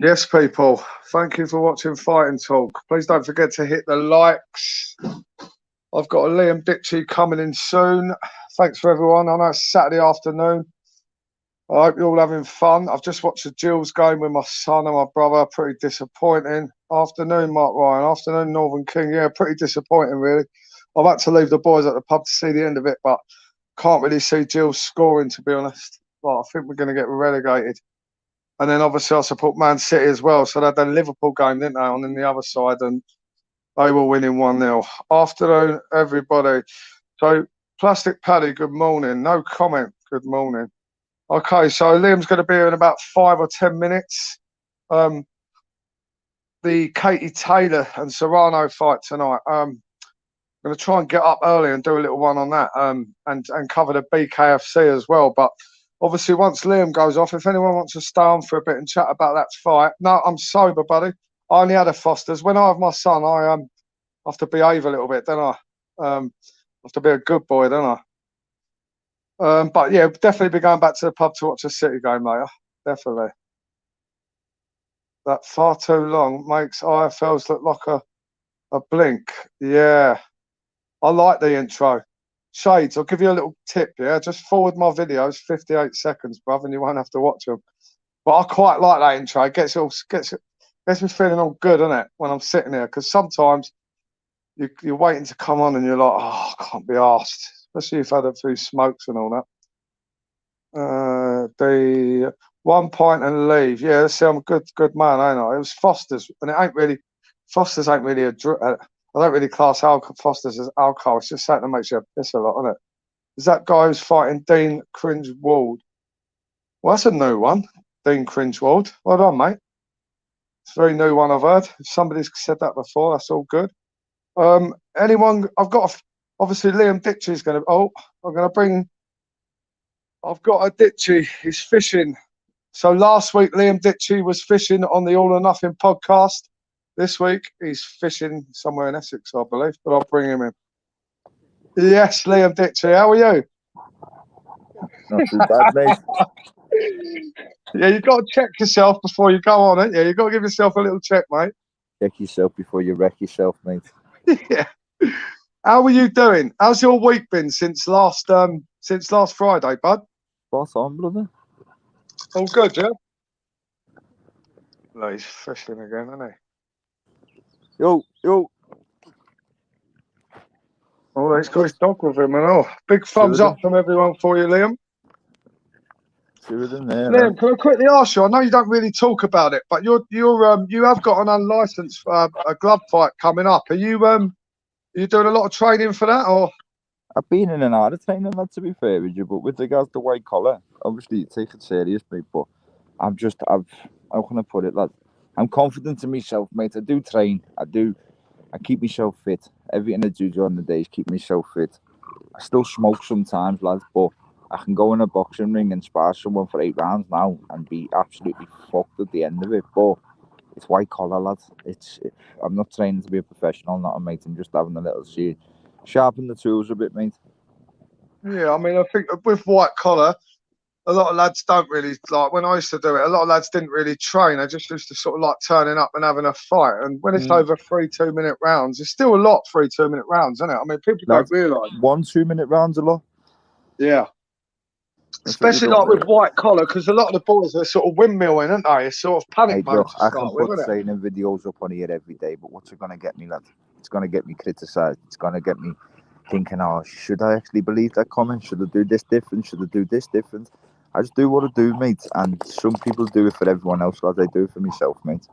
Yes, people. Thank you for watching Fighting Talk. Please don't forget to hit the likes. I've got a Liam Ditzy coming in soon. Thanks for everyone. I know it's Saturday afternoon. I hope you're all having fun. I've just watched the Gills game with my son and my brother. Pretty disappointing. Afternoon, Mark Ryan. Afternoon, Northern King. Yeah, pretty disappointing, really. I've had to leave the boys at the pub to see the end of it, but can't really see Gills scoring, to be honest. But I think we're going to get relegated. And then obviously I support Man City as well. So they had the Liverpool game, didn't they, on the other side, and they were winning 1-0. Afternoon, everybody. So Plastic Paddy, good morning. No comment, good morning. Okay, so Liam's going to be here in about 5 or 10 minutes. The Katie Taylor and Serrano fight tonight. I'm going to try and get up early and do a little one on that and cover the BKFC as well. But obviously, once Liam goes off, if anyone wants to stay on for a bit and chat about that fight. No, I'm sober, buddy. I only had a Foster's. When I have my son, I have to behave a little bit, don't I? Have to be a good boy, don't I? But yeah, definitely be going back to the pub to watch a City game later. Definitely. That far too long makes IFLs look like a blink. Yeah. I like the intro. Shades, I'll give you a little tip, yeah? Just forward my videos 58 seconds, bruv, and you won't have to watch them. But I quite like that intro. It gets me feeling all good, doesn't it, when I'm sitting here? Because sometimes you're waiting to come on and you're like, oh, I can't be arsed. Especially if I've had a few smokes and all that. The 1 pint and leave. Yeah, see, I'm a good man, ain't I? It was Foster's, and Foster's ain't really I don't really class Foster's as alcohol. It's just something that makes you piss a lot, isn't it? Is that guy who's fighting Dean Cringewald? Well, that's a new one. Dean Cringewald. Well done, mate. It's a very new one I've heard. If somebody's said that before, that's all good. Anyone? Obviously Liam Ditchy's going to. Oh, I'm going to bring. I've got a Ditchy. He's fishing. So last week Liam Ditchy was fishing on the All or Nothing podcast. This week he's fishing somewhere in Essex, I believe, but I'll bring him in. Yes, Liam Ditchy, how are you? Not too bad, mate. Yeah, you've got to check yourself before you go on it. Yeah, you've got to give yourself a little check, mate. Check yourself before you wreck yourself, mate. Yeah. How are you doing? How's your week been since last Friday, bud? Spot on, brother. All good, yeah? No, he's fishing again, isn't he? Yo. Oh, he's got his dog with him and all. Big thumbs up from everyone for you, Liam. Two of them there. Liam, can I quickly ask you? I know you don't really talk about it, but you have got an unlicensed a glove fight coming up. Are you doing a lot of training for that, or? I've been in and out of training, lad, to be fair with you, but with regards to white collar, obviously you take it serious, mate, but how can I put it, lad? I'm confident in myself, mate. I do train. I keep myself fit. Everything I do during the day is keep myself fit. I still smoke sometimes, lads, but I can go in a boxing ring and spar someone for 8 rounds now and be absolutely fucked at the end of it. But it's white collar, lads. I'm not training to be a professional, not a mate. I'm just having a little sharpen the tools a bit, mate. Yeah, I mean, I think with white collar, a lot of lads don't really, like, when I used to do it, a lot of lads didn't really train. They just used to sort of like turning up and having a fight. And when it's over 3 2-minute rounds, it's still a lot, 3 2-minute rounds, isn't it? I mean, people don't realise. 1 2-minute rounds a lot. Yeah. Especially like with white collar, because a lot of the boys are sort of windmilling, aren't they? It's sort of panic mode. I can put training videos up on here every day, but what's it going to get me, lad? It's going to get me criticised. It's going to get me thinking, oh, should I actually believe that comment? Should I do this different? Should I do this different? I just do what I do, mate. And some people do it for everyone else, lad. I do it for myself, mate.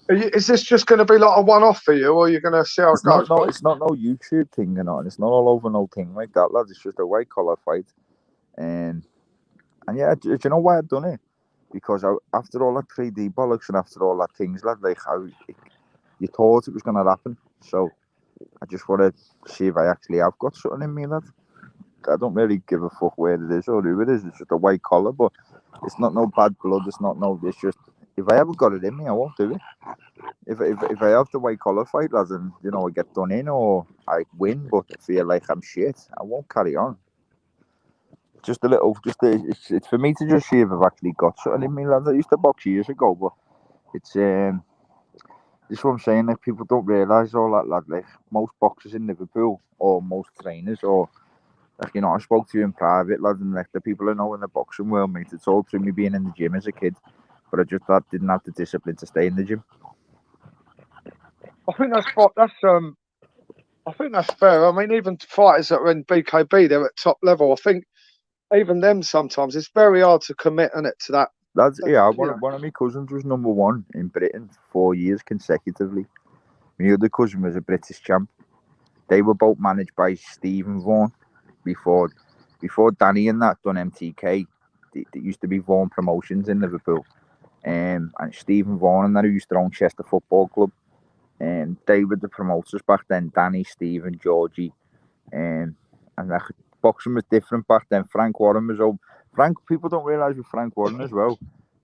Is this just going to be like a one-off for you, or are you going to see how it goes? No, it's not no YouTube thing, it's not all over no thing like that, lad. It's just a white collar fight. And yeah, do you know why I've done it? Because after all that 3D bollocks and after all that things, lad, like how you thought it was going to happen. So I just want to see if I actually have got something in me, lad. I don't really give a fuck where it is or who it is. It's just a white collar, but it's not no bad blood. It's just, if I haven't got it in me, I won't do it. If I have the white collar fight, lads, and I get done in or I win, but feel like I'm shit, I won't carry on. just a little, it's for me to just see if I've actually got something in me, lads. I used to box years ago, but it's this is what I'm saying. Like, people don't realise all that, lad. Like, most boxers in Liverpool, or most trainers, or like, you know, I spoke to you in private, lad, and like the people I know in the boxing world, mate, it's all through me being in the gym as a kid, but I just didn't have the discipline to stay in the gym. I think I think that's fair. I mean, even fighters that are in BKB, they're at top level. I think even them sometimes it's very hard to commit on it to that. One of my cousins was #1 in Britain 4 years consecutively. My other cousin was a British champ. They were both managed by Stephen Vaughan before Danny and that done MTK. It used to be Vaughan Promotions in Liverpool. And Stephen Vaughan and that, who used to own Chester Football Club. And they were the promoters back then. Danny, Stephen, Georgie. And that boxing was different back then. Frank Warren was old. People don't realise with Frank Warren as well.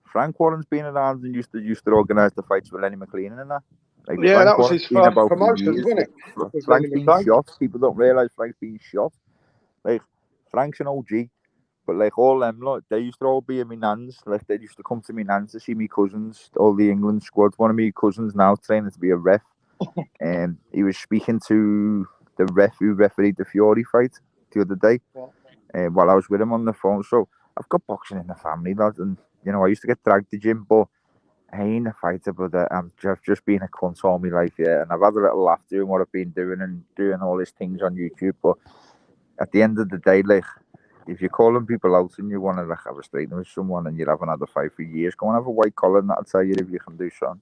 Frank Warren's been around and used to organise the fights with Lenny McLean and that. Like, yeah, Frank that was Warren's his been first about promotion, years. wasn't it? Frank's been shot. People don't realise Frank's been shot. Like, Frank's an OG. But like all them, like, they used to all be in my nans. Like, they used to come to me nans to see me cousins, all the England squad. One of my cousins now training to be a ref. And he was speaking to the ref who refereed the Fury fight the other day. While I was with him on the phone. So I've got boxing in the family, lad, and you know, I used to get dragged to gym, but I ain't a fighter, but I've just been a cunt all my life, yeah, and I've had a little laugh doing what I've been doing and doing all these things on YouTube, but at the end of the day, like, if you're calling people out and you want to like have a straight with someone and you haven't had a fight for years, go and have a white collar and that'll tell you if you can do something.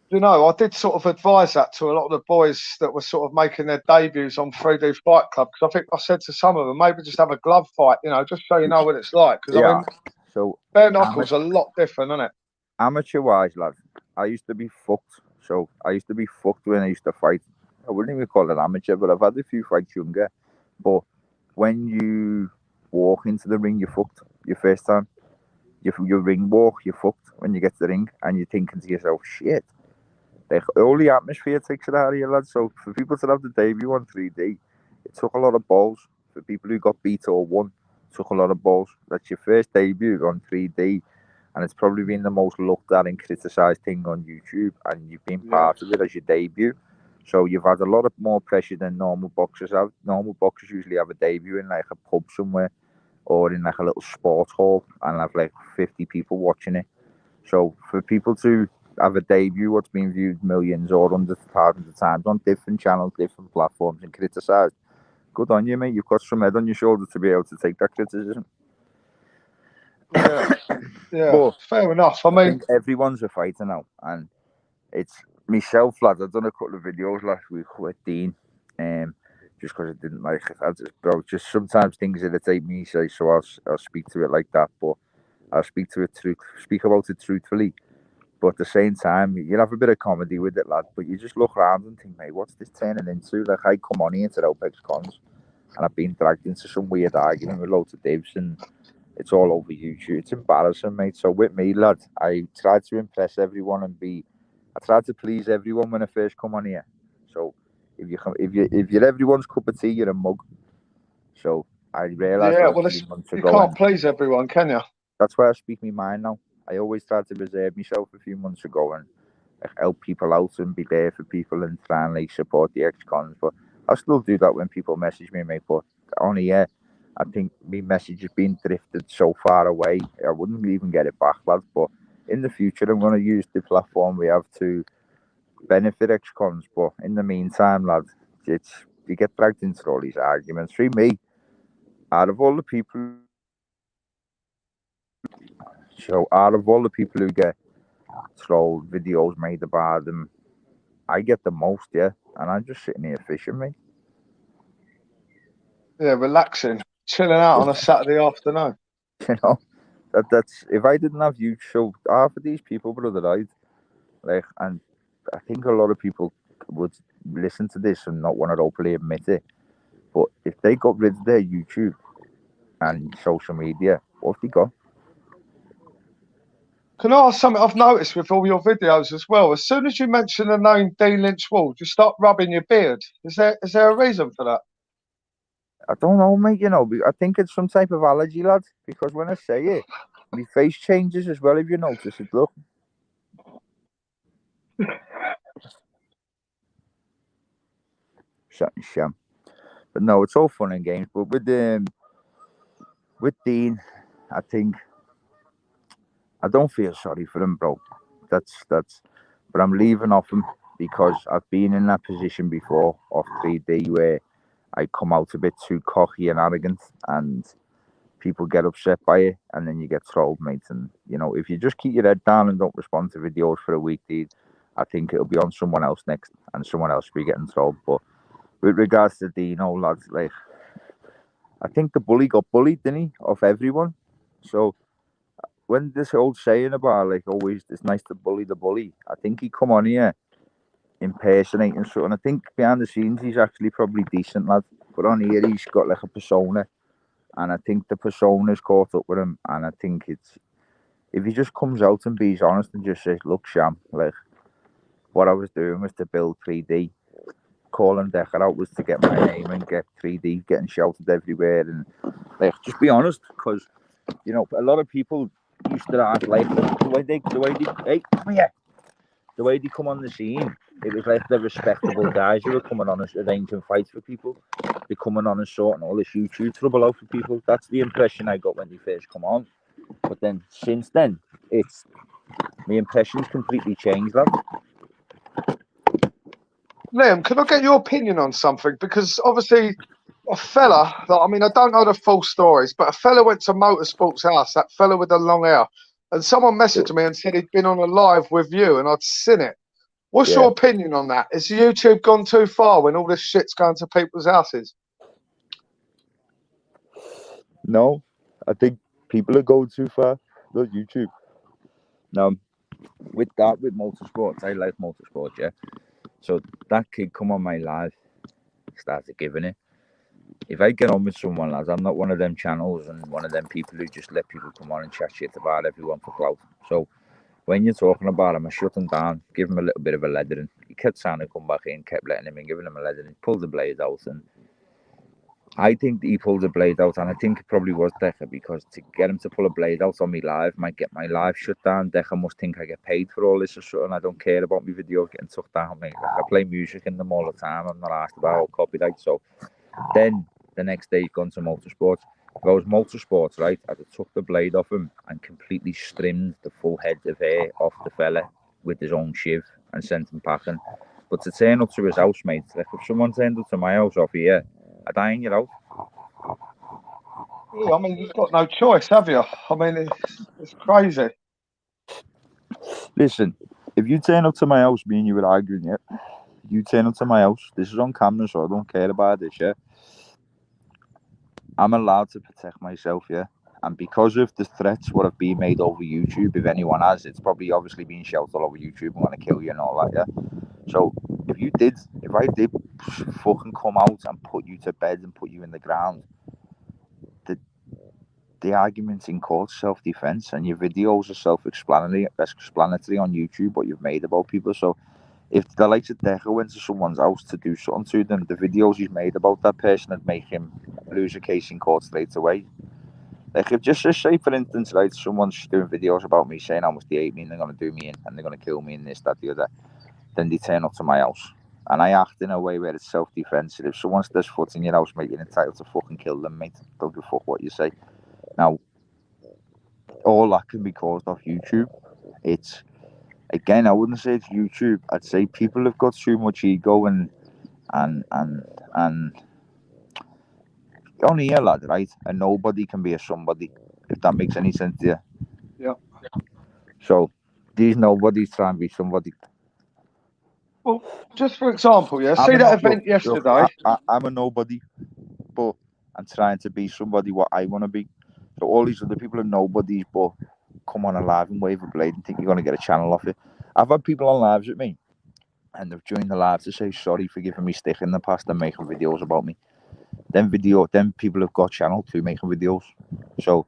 You know, I did sort of advise that to a lot of the boys that were sort of making their debuts on 3D Fight Club, because I think I said to some of them, maybe just have a glove fight, you know, just so you know what it's like. Because I mean, so bare knuckles are a lot different, isn't it? Amateur-wise, lad, I used to be fucked. So I used to be fucked when I used to fight. I wouldn't even call it amateur, but I've had a few fights younger. But when you walk into the ring, you're fucked. Your first time, your ring walk, you're fucked when you get to the ring, and you're thinking to yourself, shit. Like, all the atmosphere takes it out of you, lad. So for people to have the debut on 3D, it took a lot of balls. For people who got beat or won, it took a lot of balls. That's your first debut on 3D, and it's probably been the most looked at and criticised thing on YouTube, and you've been part of it as your debut. So you've had a lot of more pressure than normal boxers have. Normal boxers usually have a debut in like a pub somewhere or in like a little sports hall and have like 50 people watching it. So for people to have a debut what's been viewed millions or hundreds of thousands of times on different channels, different platforms and criticised, good on you, mate. You've got some head on your shoulder to be able to take that criticism. Yeah, but fair enough. I think everyone's a fighter now, and it's myself, lad. I've done a couple of videos last week with Dean, just because I didn't like it. Just sometimes things irritate me, so I'll speak to it like that, but I'll speak about it truthfully. But at the same time, you'll have a bit of comedy with it, lad. But you just look around and think, mate, what's this turning into? Like, I come on here to Opex Cons, and I've been dragged into some weird argument with loads of divs, and it's all over YouTube. It's embarrassing, mate. So with me, lad, I try to impress everyone and I try to please everyone when I first come on here. So if you're everyone's cup of tea, you're a mug. So I realised a few months ago. You can't please everyone, can you? That's why I speak my mind now. I always tried to reserve myself a few months ago and help people out and be there for people and try and like support the ex-cons. But I still do that when people message me, mate. But on here, I think my message has been drifted so far away, I wouldn't even get it back, lads. But in the future, I'm going to use the platform we have to benefit ex-cons. But in the meantime, lads, you get dragged into all these arguments. For me, out of all the people who get trolled, videos made about them, I get the most, yeah. And I'm just sitting here fishing, mate. Yeah, relaxing, chilling out on a Saturday afternoon. You know, that's if I didn't have you, so half of these people, brother, and I think a lot of people would listen to this and not want to openly admit it. But if they got rid of their YouTube and social media, what have they got? Can I ask something I've noticed with all your videos as well? As soon as you mention the name Dean Lynch Ward, you start rubbing your beard. Is there a reason for that? I don't know, mate. You know, I think it's some type of allergy, lad. Because when I say it, my face changes as well. If you notice it, look. Sham. But no, it's all fun and games. But with Dean, I think I don't feel sorry for him, bro. That's. But I'm leaving off him because I've been in that position before off 3D where I come out a bit too cocky and arrogant, and people get upset by it, and then you get trolled, mate. And you know, if you just keep your head down and don't respond to videos for a week, dude, I think it'll be on someone else next, and someone else will be getting trolled. But with regards to Dino, lads, like I think the bully got bullied, didn't he, off everyone? So when this old saying about like always it's nice to bully the bully, I think he come on here impersonating something. I think behind the scenes he's actually probably decent, lad. But on here he's got like a persona, and I think the persona's caught up with him. And I think it's if he just comes out and be honest and just says, "Look, Sham, like what I was doing was to build 3D. Calling Decker out was to get my name and get 3D getting shouted everywhere, and like just be honest, because you know a lot of people used to act like the way they hey come here, the way they come on the scene, it was like the respectable guys who were coming on as arranging fights for people. They're coming on and sorting all this YouTube trouble out for people. That's the impression I got when they first come on. But then since then, it's my impression's completely changed, lad. Liam, can I get your opinion on something? Because obviously, a fella, I mean, I don't know the full stories, but a fella went to Motorsport's house, that fella with the long hair, and someone messaged me and said he'd been on a live with you, and I'd seen it. What's your opinion on that? Has YouTube gone too far when all this shit's going to people's houses? No, I think people are going too far. Not YouTube. Now, with motorsports, I like motorsports, yeah. So that kid come on my live, started giving it. If I get on with someone, lads, I'm not one of them channels and one of them people who just let people come on and chat shit about everyone for clout. So when you're talking about him, I shut him down, give him a little bit of a leathering. He kept trying to come back in, kept letting him in, giving him a leathering, pulled the blade out, and I think he pulled the blade out, and I think it probably was Decker, because to get him to pull a blade out on me live might get my live shut down. Decker must think I get paid for all this or something. I don't care about my videos getting took down, mate. Like, I play music in them all the time. I'm not asked about all copyright. So then the next day he's gone to motorsports. If I was motorsports, right, I'd have took the blade off him and completely trimmed the full head of hair off the fella with his own shiv and sent him packing. But to turn up to his house, mate, like if someone turned up to my house off here, I'd iron you out. Yeah, I mean, you've got no choice, have you? I mean, it's crazy. Listen, if you turn up to my house, me and you were arguing, yeah? You turn up to my house, this is on camera, so I don't care about this, yeah? I'm allowed to protect myself, yeah? And because of the threats what have been made over YouTube, if anyone has, it's probably obviously been shouted all over YouTube, I'm going to kill you and all that, yeah? So if I did fucking come out and put you to bed and put you in the ground, the argument's in court, self-defense, and your videos are self-explanatory on YouTube, what you've made about people. So if the likes of Decker went to someone's house to do something to them, the videos he's made about that person would make him lose a case in court straight away. Like if just say, for instance, like someone's doing videos about me saying how much they hate me and they're going to do me in and they're going to kill me and this, that, the other, then they turn up to my house. And I act in a way where it's self-defense. If someone steps foot in your house, mate, you're entitled to fucking kill them, mate. Don't give a fuck what you say. Now, all that can be caused off YouTube. It's, again, I wouldn't say it's YouTube. I'd say people have got too much ego and on here, lad, right? And nobody can be a somebody, if that makes any sense to you. Yeah. So these nobodies try and be somebody. Well, just for example, yeah, see that event yesterday? I'm a nobody, but I'm trying to be somebody what I want to be. So all these other people are nobodies, but come on alive and wave a blade and think you're going to get a channel off it. I've had people on lives with me, and they've joined the live to say sorry for giving me stick in the past and making videos about me. Then people have got channel too making videos. So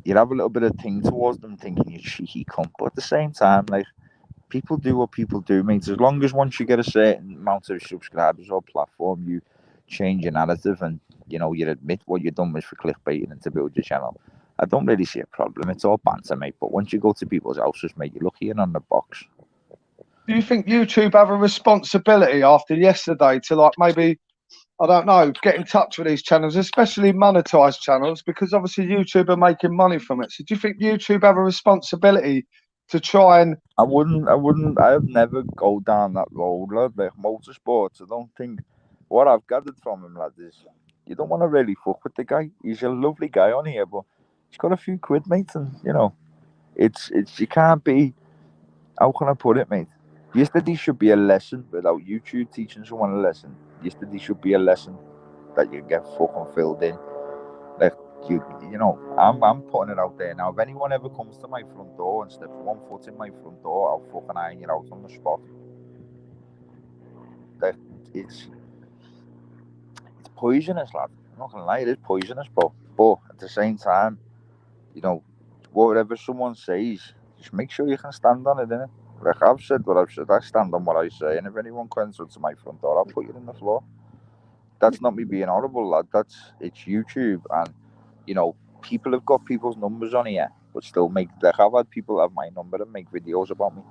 you have a little bit of thing towards them, thinking you cheeky cunt, but at the same time, like, people do what people do, mate. As long as once you get a certain amount of subscribers or platform, you change your narrative and you admit what you've done was for clickbaiting and to build your channel. I don't really see a problem. It's all banter, mate. But once you go to people's houses, mate, you look in on the box. Do you think YouTube have a responsibility after yesterday to, like, maybe, I don't know, get in touch with these channels, especially monetized channels, because obviously YouTube are making money from it. So do you think YouTube have a responsibility to try and... I've never go down that road, lad, like motorsports. I don't think, what I've gathered from him, lad, is you don't want to really fuck with the guy. He's a lovely guy on here, but he's got a few quid, mate, and, it's, you can't be, how can I put it, mate? Yesterday should be a lesson without YouTube teaching someone a lesson. Yesterday should be a lesson that you get fucking filled in. Like, I'm putting it out there now. If anyone ever comes to my front door and steps one foot in my front door, I'll fucking iron you out on the spot. Like, it's poisonous, lad. I'm not gonna lie, it is poisonous, but at the same time, whatever someone says, just make sure you can stand on it, innit? Like I've said what I've said, I stand on what I say, and if anyone comes to my front door, I'll put you in the floor. That's not me being horrible, lad. It's YouTube, and people have got people's numbers on here, but still I've had people have my number and make videos about me.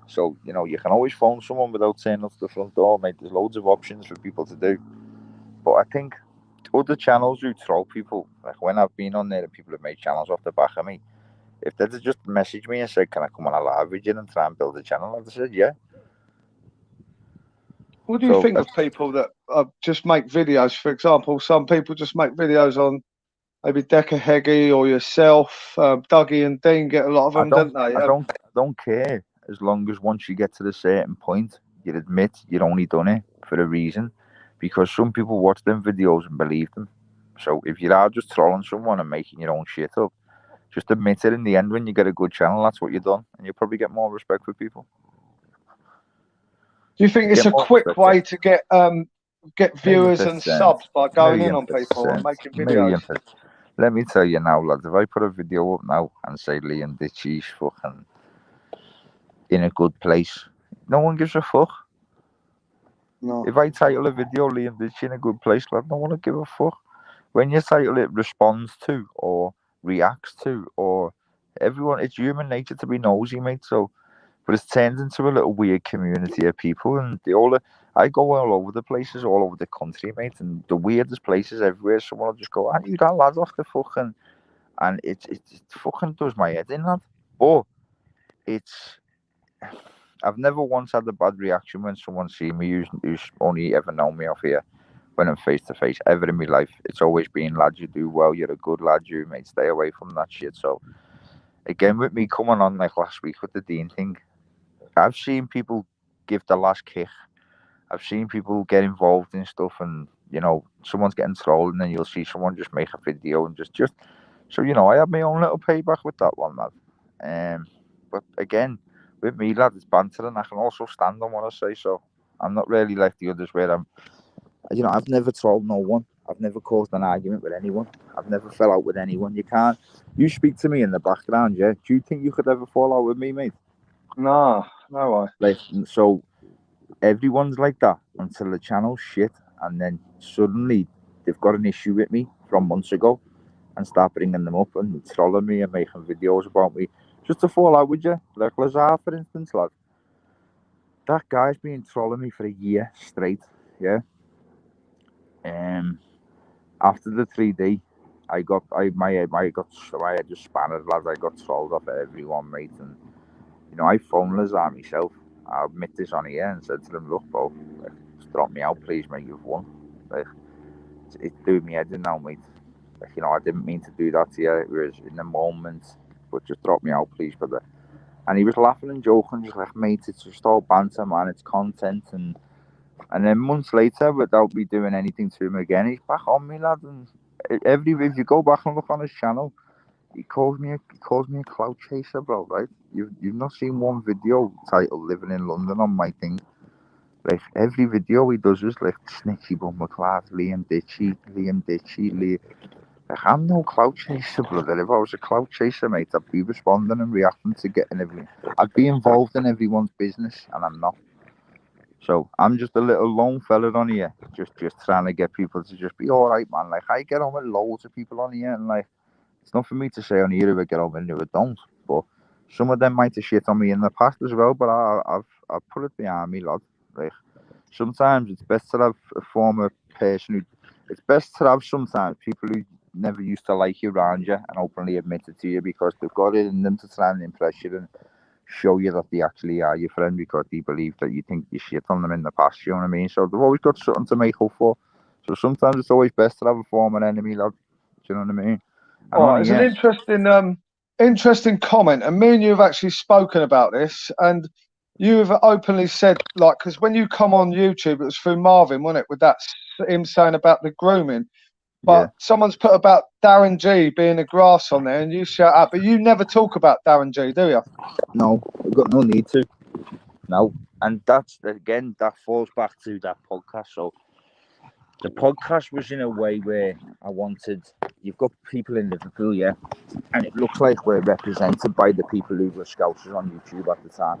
So, you can always phone someone without saying up to the front door, mate. There's loads of options for people to do. But I think other channels who troll people, like when I've been on there, people have made channels off the back of me. If they'd just message me and said, can I come on a live with you and try and build a channel, I'd have said, yeah. What do you think of people that just make videos? For example, some people just make videos on maybe Decker Heggie or yourself. Dougie and Dean get a lot of them, don't they? I don't care, as long as once you get to the certain point, you admit you'd only done it for a reason. Because some people watch them videos and believe them. So if you are just trolling someone and making your own shit up, just admit it in the end when you get a good channel, that's what you've done. And you'll probably get more respect for people. Do you think it's a quick way to get viewers and subs by going in on people and making videos? Let me tell you now, lads, if I put a video up now and say Liam Ditzy's fucking in a good place, no one gives a fuck. No. If I title a video Liam Ditzy in a good place, lad, no one will give a fuck. When you title it responds to or reacts to or everyone, it's human nature to be nosy, mate. So, but it's turned into a little weird community of people, and I go all over the places, all over the country, mate, and the weirdest places everywhere. Someone will just go, "Aren't you that lad off the fucking?" And it fucking does my head in, lad. But I've never once had a bad reaction when someone sees me who's only ever known me off here. When I'm face to face, ever in my life, it's always been, lad, you do well, you're a good lad, you, mate, stay away from that shit. So, again, with me coming on like last week with the Dean thing, I've seen people give the last kick. I've seen people get involved in stuff, and someone's getting trolled, and then you'll see someone just make a video and just so I have my own little payback with that one, lad. But again, with me, lad, it's banter, and I can also stand on what I say. So I'm not really like the others where I've never trolled no one. I've never caused an argument with anyone. I've never fell out with anyone. You speak to me in the background, yeah? Do you think you could ever fall out with me, mate? No way. Like, so everyone's like that until the channel's shit, and then suddenly they've got an issue with me from months ago and start bringing them up and trolling me and making videos about me just to fall out with you. Like Lazar, for instance, lad. That guy's been trolling me for a year straight, yeah? After the 3D, my head just spanned, lad. I got trolled off everyone, mate, and I phoned Lazar myself. I admit this on here and said to them, look, bro, just drop me out, please, mate. You've won. Like, it's doing me head in now, mate. Like, I didn't mean to do that to you. It was in the moment, but just drop me out, please, brother. And he was laughing and joking, just like, mate, it's just all banter, man. It's content, and then months later, without me doing anything to him again, he's back on me, lad. And if you go back and look on his channel, he calls me a clout chaser, bro. Right? You've not seen one video titled "Living in London" on my thing. Like every video he does is like Snitchy Bummerclad, Liam Ditzy. Like I'm no clout chaser, brother. If I was a clout chaser, mate, I'd be responding and reacting to getting everything. I'd be involved in everyone's business, and I'm not. So I'm just a little lone fella on here, just trying to get people to just be all right, man. Like I get on with loads of people on here, and like it's not for me to say on here if I get on with who I don't. But some of them might have shit on me in the past as well. But I've put it behind me, lad. Like sometimes it's best to have a former person who. It's best to have sometimes people who never used to like you around you and openly admit it to you because they've got it in them to try and impress you and show you that they actually are your friend because they believe that you think you shit on them in the past, you know what I mean? So they've always got something to make up for. So sometimes it's always best to have a former enemy, lad. Do you know what I mean? And All right, it's an interesting comment, and me and you have actually spoken about this, and you have openly said, like, because when you come on YouTube, it was through Marvin, wasn't it, with that him saying about the grooming. But someone's put about Darren G being a grass on there, and you shout out, but you never talk about Darren G, do you? No, we've got no need to. No, and that's again that falls back to that podcast. So the podcast was in a way where I wanted. You've got people in Liverpool, yeah, and it looks like we're represented by the people who were Scousers on YouTube at the time.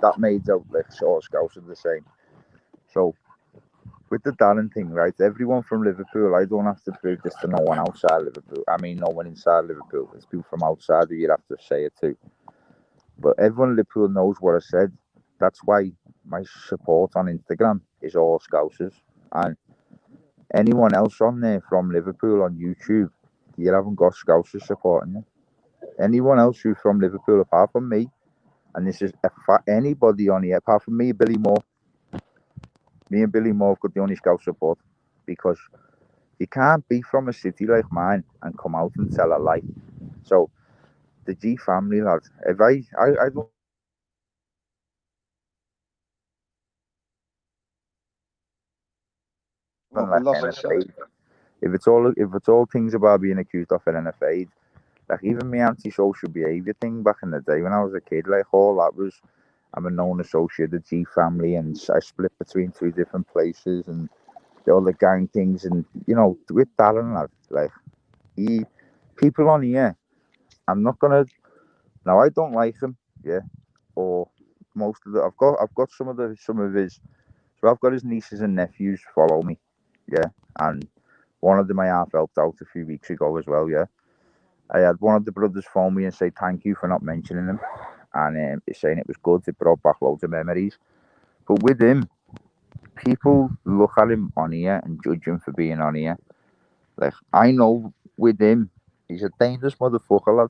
That made out like all Scousers the same. So with the Darren thing, right? Everyone from Liverpool, I don't have to prove this to no one outside Liverpool. I mean, no one inside Liverpool. It's people from outside who you'd have to say it to. But everyone in Liverpool knows what I said. That's why my support on Instagram is all Scousers. And anyone else on there from Liverpool on YouTube, you haven't got Scousers supporting you. Anyone else who's from Liverpool apart from me, and this is anybody on here apart from me, Billy Moore. Me and Billy Moore have got the only Scouse support because you can't be from a city like mine and come out and tell a lie. So the G family, lads, if I don't. If it's all things about being accused of an NFA, like even my anti-social behaviour thing back in the day when I was a kid, like all that was, I'm a known associate of the G family, and I split between two different places and all the gang things, and you know, with Darren, like people on here, I'm not gonna. Now I don't like him, yeah, or most of the. I've got some of his. So I've got his nieces and nephews follow me, yeah, and one of them I half helped out a few weeks ago as well, yeah. I had one of the brothers phone me and say thank you for not mentioning him, and saying it was good. It brought back loads of memories. But with him, people look at him on here and judge him for being on here. Like I know with him, he's a dangerous motherfucker, lad.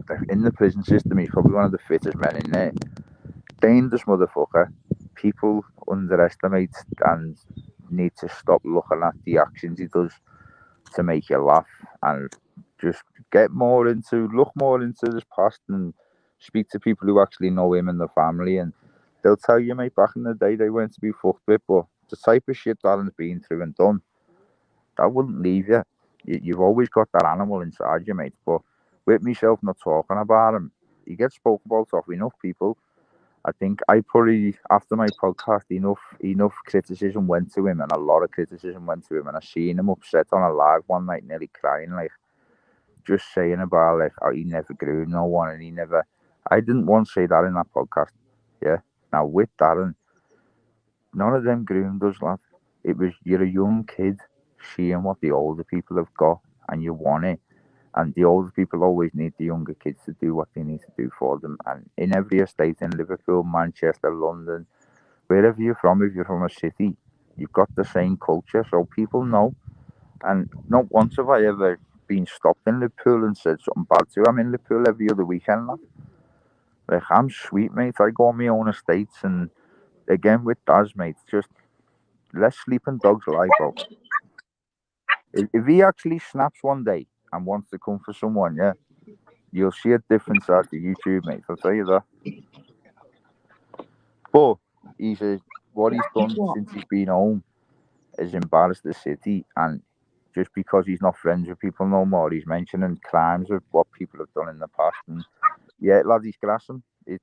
Like, in the prison system, he's probably one of the fittest men in there. Dangerous motherfucker. People underestimate and need to stop looking at the actions he does to make you laugh and just look more into his past and speak to people who actually know him and the family, and they'll tell you, mate, back in the day they weren't to be fucked with, but the type of shit Darren's been through and done, that wouldn't leave you. You've always got that animal inside you, mate. But with myself not talking about him, he gets spoke about off enough people. I think I probably, after my podcast, enough criticism went to him, and a lot of criticism went to him, and I seen him upset on a live one night, nearly crying, like just saying about like how he never grew no one, and he never. I didn't want to say that in that podcast. Yeah. Now with Darren, none of them groomed us, lad. It was you're a young kid seeing what the older people have got, and you want it. And the older people always need the younger kids to do what they need to do for them. And in every estate in Liverpool, Manchester, London, wherever you're from, if you're from a city, you've got the same culture, so people know. And not once have I ever been stopped in Liverpool and said something bad to. I'm in Liverpool every other weekend, lad. Like, I'm sweet, mate. I go on my own estates, and again with Daz, mate, just let sleeping dogs lie, bro. If he actually snaps one day and wants to come for someone, yeah, you'll see a difference after YouTube, mate. I'll tell you that. But what he's done since he's been home has embarrassed the city, and just because he's not friends with people no more, he's mentioning crimes of what people have done in the past. And yeah, lad, he's grassing. He's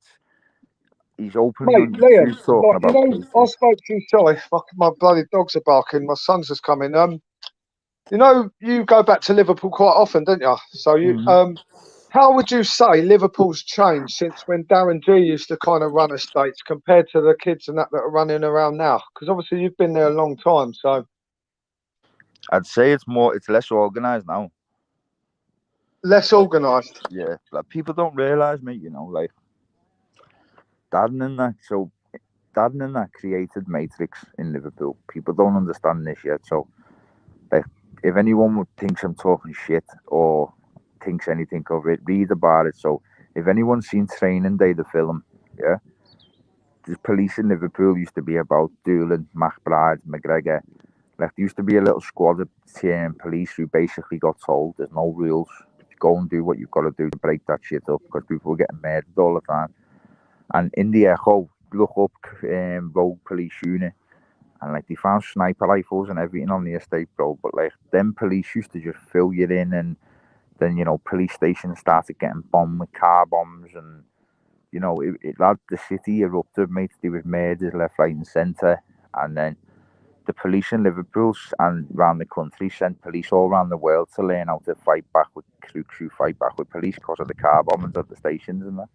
openly on YouTube talking about cases. I spoke to you, sorry, my bloody dogs are barking. My son's just come in. You know, you go back to Liverpool quite often, don't you? So How would you say Liverpool's changed since when Darren G used to kind of run estates compared to the kids and that are running around now? Because obviously you've been there a long time, so I'd say it's less organised now. less organised. Yeah, like people don't realise, mate. You know, like Darren and that created Matrix in Liverpool. People don't understand this yet. So, like, if anyone thinks I'm talking shit or thinks anything of it, read about it. So, if anyone's seen Training Day, the film, yeah, the police in Liverpool used to be about Doolan, McBride, McGregor. Like, there used to be a little squad of police who basically got told there's no rules. Go and do what you've got to do to break that shit up because people were getting murdered all the time. And in the Echo, look up Rogue Police Unit, and like they found sniper rifles and everything on the estate, bro. But like them police used to just fill you in, and then police stations started getting bombed with car bombs, and the city erupted, mate. There was murders left, right, and centre, and then the police in Liverpool and around the country sent police all around the world to learn how to fight back with crooks who fight back with police because of the car bombings at the stations and that.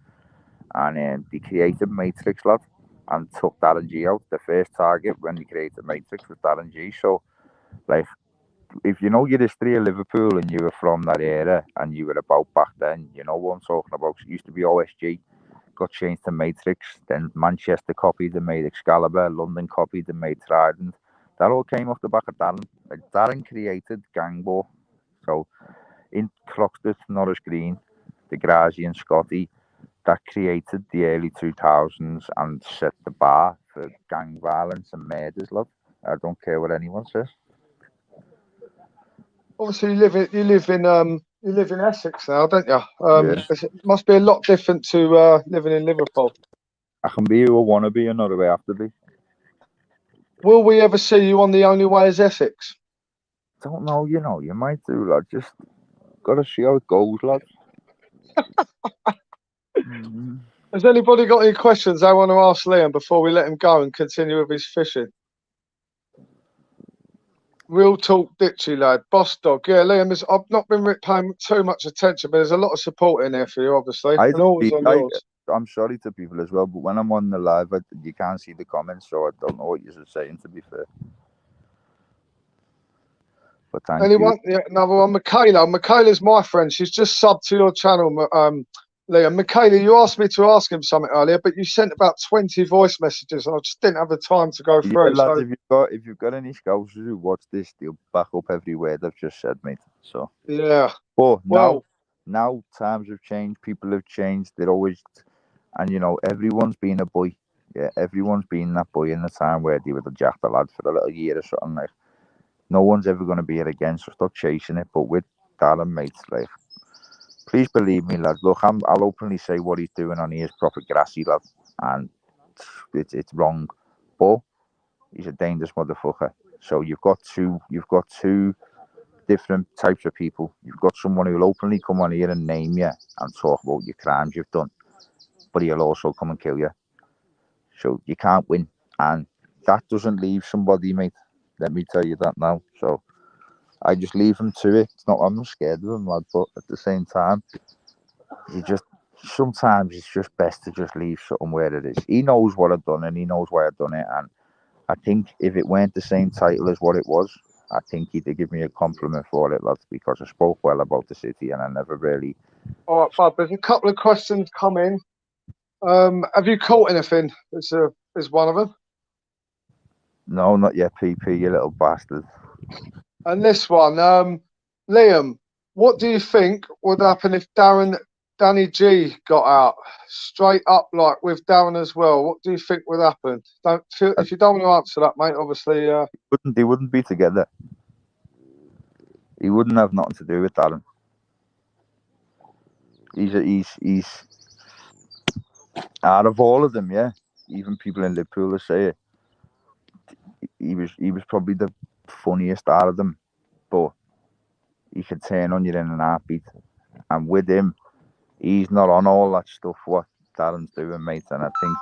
And they created Matrix, lad, and took Darren G out. The first target when they created Matrix was Darren G. So, like, if you know your history of Liverpool and you were from that era and you were about back then, you know what I'm talking about. It used to be OSG, got changed to Matrix, then Manchester copied and made Excalibur, London copied and made Trident. That all came off the back of Darren. Like, Darren created Gang War. So, in Croxteth, Norris Green, Degrassi and Scotty, that created the early 2000s and set the bar for gang violence and murders, love. I don't care what anyone says. Obviously, you live in Essex now, don't you? Yeah. It must be a lot different to living in Liverpool. I can be who I want to be and not who I have to be. Will we ever see you on The Only Way is Essex? Don't know, you might do, lad. Just gotta see how it goes, lad. Has anybody got any questions they want to ask Liam before we let him go and continue with his fishing? Real talk, Ditchy lad, boss dog. Yeah, Liam, I've not been paying too much attention, but there's a lot of support in there for you, obviously. I'm sorry to people as well, but when I'm on the live, you can't see the comments, so I don't know what you're saying, to be fair. But thank you. Yeah, another one, Michaela. Michaela's my friend. She's just subbed to your channel, Liam. Michaela, you asked me to ask him something earlier, but you sent about 20 voice messages, and I just didn't have the time to go through. Lads, so if you've got any scousers who watch this, they'll back up every word I've just said, mate. So yeah. But now times have changed, people have changed. They're always, and everyone's been a boy. Yeah, everyone's been that boy in the time where they would have jacked a lad for a little year or something. Like, no one's ever going to be it again, so stop chasing it. But with Darren, mate, like, please believe me, lad. Look, I'll openly say what he's doing on here is proper grassy, lad, and it's wrong. But he's a dangerous motherfucker. So you've got two different types of people. You've got someone who'll openly come on here and name you and talk about your crimes you've done, but he'll also come and kill you. So you can't win, and that doesn't leave somebody, mate. Let me tell you that now. So I just leave him to it. I'm not scared of him, lad, but at the same time, sometimes it's just best to just leave something where it is. He knows what I've done and he knows why I've done it, and I think if it weren't the same title as what it was, I think he'd give me a compliment for it, lad, because I spoke well about the city and I never really... All right, bud, there's a couple of questions come in. Have you caught anything? Is one of them. No, not yet, PP, you little bastard. And this one, Liam, what do you think would happen if Danny G got out straight up, like with Darren as well? What do you think would happen? If you don't want to answer that, mate, obviously. They wouldn't be together. He wouldn't have nothing to do with Darren. He's out of all of them, yeah. Even people in Liverpool will say it. He was probably the funniest out of them, but he could turn on you in an heartbeat. And with him, he's not on all that stuff what Darren's doing, mate. And I think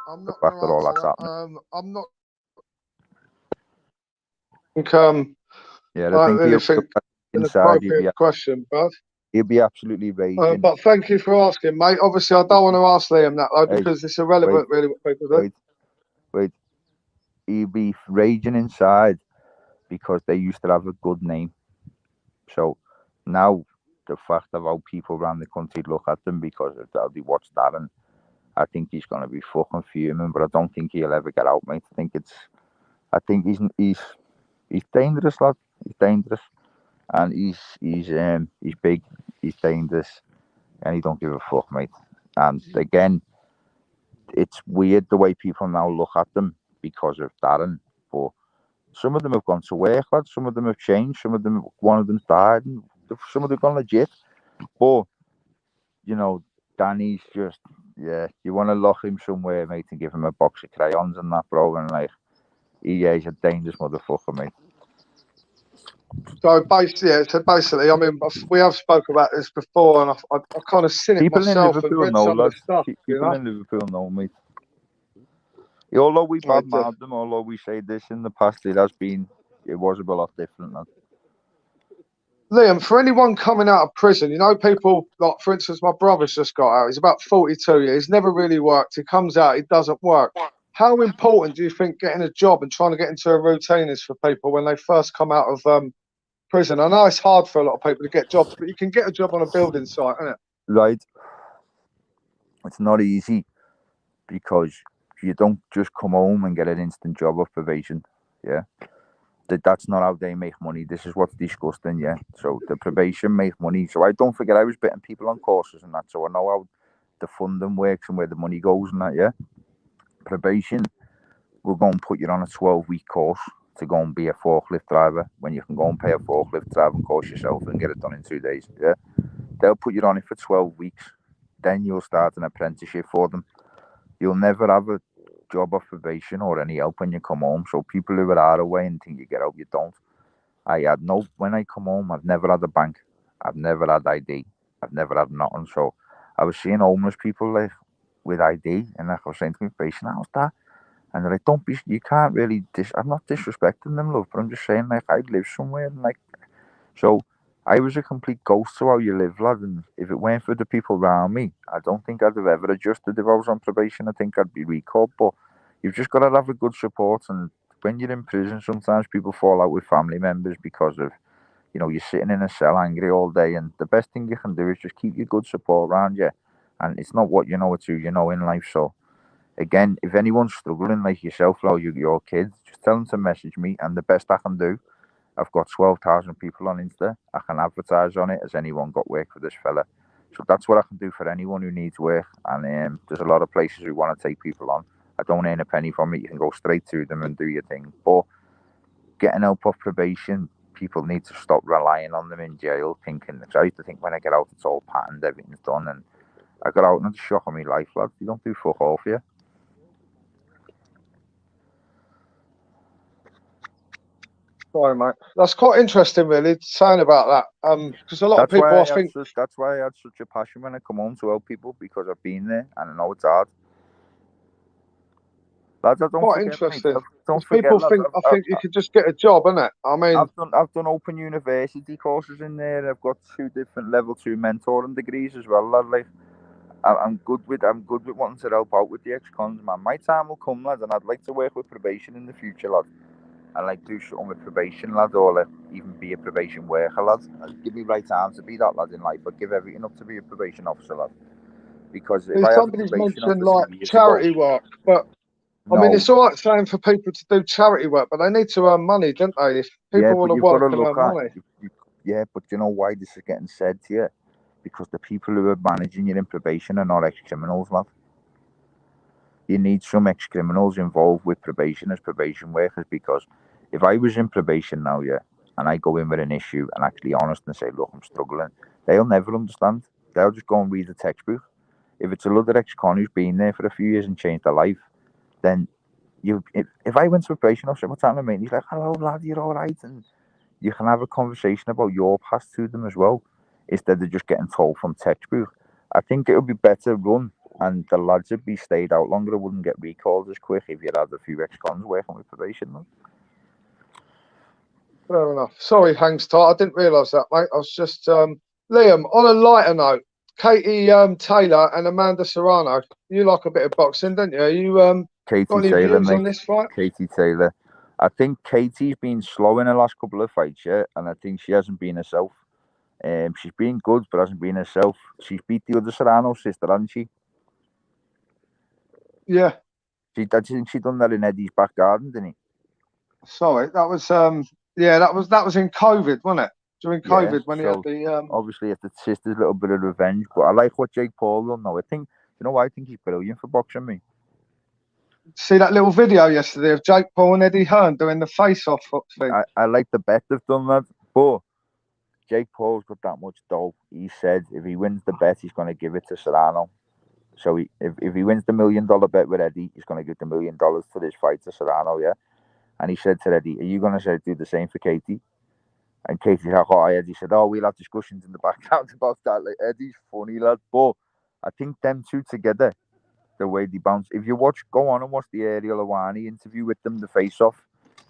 I'm not going to answer that. I'm not. I think I think really think an appropriate question, bud. He'll be absolutely raging. But thank you for asking, mate. Obviously, I don't want to ask Liam that though, Hey, because it's irrelevant, really, what people do. Wait. He'll be raging inside because they used to have a good name. So now the fact of how people around the country look at them because of how they watch that, and I think he's going to be fucking fuming. But I don't think he'll ever get out, mate. I think he's dangerous, lad. He's dangerous, and he's big. He's dangerous, and he don't give a fuck, mate. And again, it's weird the way people now look at them because of Darren, but some of them have gone to work, lads. Some of them have changed. One of them's died, and some of them have gone legit. But you know, Danny's just, yeah, you want to lock him somewhere, mate, and give him a box of crayons and that, bro, and like, he's a dangerous motherfucker, mate. So basically, I mean, we have spoke about this before, and I kind of seen it People myself in and Liverpool read know, some lads. of the stuff. People in Liverpool know, mate. Although we Yeah, badmouth them, although we say this in the past, it was a lot different, lad. Liam, for anyone coming out of prison, you know, people like, for instance, my brother's just got out. He's about 42 years. He's never really worked. He comes out, he doesn't work. How important do you think getting a job and trying to get into a routine is for people when they first come out of prison? I know it's hard for a lot of people to get jobs, but you can get a job on a building site, isn't it? Right. It's not easy because you don't just come home and get an instant job of probation. Yeah. That's not how they make money. This is what's disgusting, yeah. So the probation make money. So I don't forget I was betting people on courses and that, so I know how the funding works and where the money goes and that, yeah. Probation will go and put you on a 12-week course to go and be a forklift driver when you can go and pay a forklift driving course yourself and get it done in 2 days, yeah. They'll put you on it for 12 weeks. Then you'll start an apprenticeship for them. You'll never have a job of probation or any help when you come home. So people who are away and think you get out, you don't. When I come home, I've never had a bank. I've never had ID. I've never had nothing. So I was seeing homeless people like with ID, and like I was saying to me, patient, how's that? And they're like, you can't really, I'm not disrespecting them, love, but I'm just saying, like, I live somewhere, and like, so I was a complete ghost to how you live, lad, and if it weren't for the people around me, I don't think I'd have ever adjusted. If I was on probation, I think I'd be recalled, but you've just got to have a good support, and when you're in prison, sometimes people fall out with family members because of, you're sitting in a cell angry all day, and the best thing you can do is just keep your good support around you, and it's not what you know, it's who you know in life. So again, if anyone's struggling like yourself or your kids, just tell them to message me, and the best I can do, I've got 12,000 people on Insta. I can advertise on it. Has anyone got work for this fella? So that's what I can do for anyone who needs work. And there's a lot of places who want to take people on. I don't earn a penny from it. You can go straight to them and do your thing. But getting help off probation, people need to stop relying on them in jail, thinking, because I used to think when I get out, it's all patterned, everything's done. And I got out and it's a shock on my life, lad. You don't do fuck all for you. Sorry, mate. That's quite interesting, really, saying about that. Because a lot of people, I think, that's why I had such a passion when I come home to help people, because I've been there and I know it's hard. Lads, quite interesting. People think, I think you could just get a job, innit? I mean, I've done open university courses in there. I've got 2 different level 2 mentoring degrees as well, lad. Like, I'm good with wanting to help out with the ex-cons, man. My time will come, lad, and I'd like to work with probation in the future, lad. And like do something with probation, lad, or like even be a probation worker, lad. I'd give me right time to be that, lad, in life. I'd give everything up to be a probation officer, lad. Because if I have a somebody's probation mentioned officer like charity work, but I mean, it's all right saying for people to do charity work, but they need to earn money, don't they? If people want to work and earn money. Yeah, but you know why this is getting said to you? Because the people who are managing you in probation are not ex-criminals, lad. You need some ex-criminals involved with probation as probation workers, because if I was in probation now, yeah, and I go in with an issue and actually honest and say, look, I'm struggling, they'll never understand. They'll just go and read the textbook. If it's another ex-con who's been there for a few years and changed their life, then if I went to a probation officer, what's happening, mate? He's like, hello, lad, you're all right. And you can have a conversation about your past to them as well, instead of just getting told from textbook. I think it would be better run, and the lads would be stayed out longer. It wouldn't get recalled as quick if you had a few ex-cons working with probation. Man. Fair enough. Sorry, Hangs Tart. I didn't realise that, mate. I was just Liam, on a lighter note, Katie Taylor and Amanda Serrano. You like a bit of boxing, don't you? You Katie got any Taylor, views mate. on this fight? Katie Taylor. I think Katie's been slow in the last couple of fights, yeah, and I think she hasn't been herself. She's been good, but hasn't been herself. She's beat the other Serrano sister, hasn't she? Yeah. I think she done that in Eddie's back garden, didn't he? Sorry, that was that was in COVID, wasn't it? During COVID when he had the obviously it's the sister's little bit of revenge, but I like what Jake Paul done now. I think I think he's brilliant for boxing, me. See that little video yesterday of Jake Paul and Eddie Hearn doing the face-off thing? I like the bet they've done that, but Jake Paul's got that much dough. He said if he wins the bet, he's going to give it to Serrano. So if he wins the $1 million bet with Eddie, he's going to give the $1 million for this fight to Serrano, yeah? And he said to Eddie, are you going to do the same for Katie? And Katie's like, oh, Eddie said, oh, we'll have discussions in the background about that. Like, Eddie's funny, lad. But I think them two together, the way they bounce. If you go on and watch the Ariel Awani interview with them, the face-off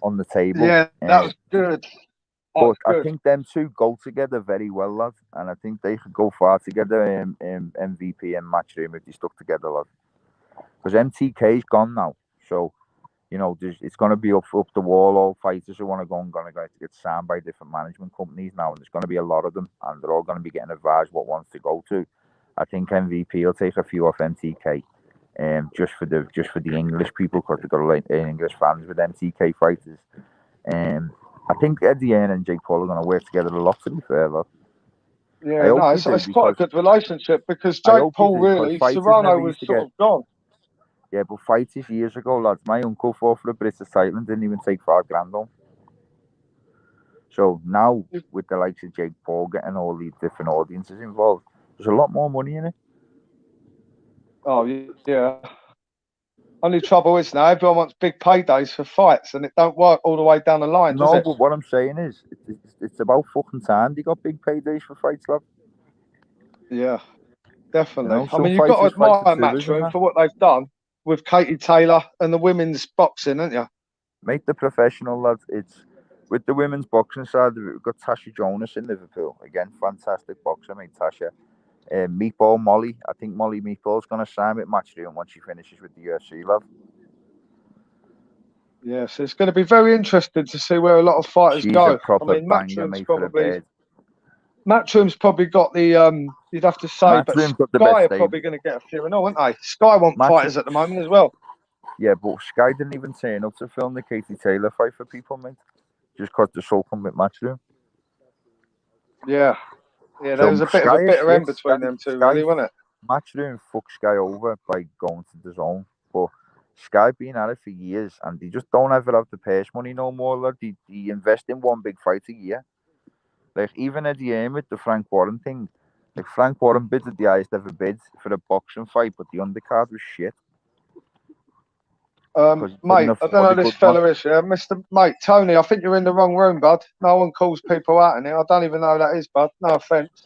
on the table. Yeah, that was good. But I think them two go together very well, lad. And I think they could go far together in MVP and Matchroom if they stuck together, lad. Because MTK's gone now. So, it's going to be up the wall. All fighters who want to go and going to get signed by different management companies now. And there's going to be a lot of them. And they're all going to be getting advised what ones to go to. I think MVP will take a few off MTK. Just for the English people, because they've got a lot of English fans with MTK fighters. I think Eddie and Jake Paul are going to work together a lot, to be fair, though. Yeah, no, it's quite a good relationship because Jake Paul really, Serrano was sort of gone. Yeah, but fights years ago, lads. My uncle fought for the British title, didn't even take $5,000 home. So now, with the likes of Jake Paul getting all these different audiences involved, there's a lot more money in it. Oh, yeah. Only trouble is now everyone wants big paydays for fights, and it don't work all the way down the line, does it? No, but what I'm saying is, it's about fucking time they got big paydays for fights, lad. Yeah, definitely. I mean, you've got to admire Matchroom for what they've done with Katie Taylor and the women's boxing, haven't you? Make the professional, lads. It's with the women's boxing side. We've got Tasha Jonas in Liverpool. Again, fantastic boxer, mate, Tasha. Meatball Molly. I think Molly Meatball's going to sign with Matchroom once she finishes with the UFC, love. Yeah, so it's going to be very interesting to see where a lot of fighters go. I mean, Matchroom's probably got the you'd have to say, but Sky are probably going to get a few and all, aren't they? Sky want fighters at the moment as well. Yeah, but Sky didn't even turn up to film the Katie Taylor fight for people, mate. Just because the show come with Matchroom. Yeah. Yeah, there was a bit of a bitter end between them two, really, wasn't it? Matchroom fucked Sky over by going to the zone. But Sky been at it for years, and they just don't ever have the purse money no more. Like, they invest in one big fight a year. Like, even at the end with the Frank Warren thing, like, Frank Warren bid at the highest ever bid for a boxing fight, but the undercard was shit. Mate, I don't know who this fella is, yeah? Mate, Tony, I think you're in the wrong room, bud. No one calls people out in here. I don't even know who that is, bud. No offence.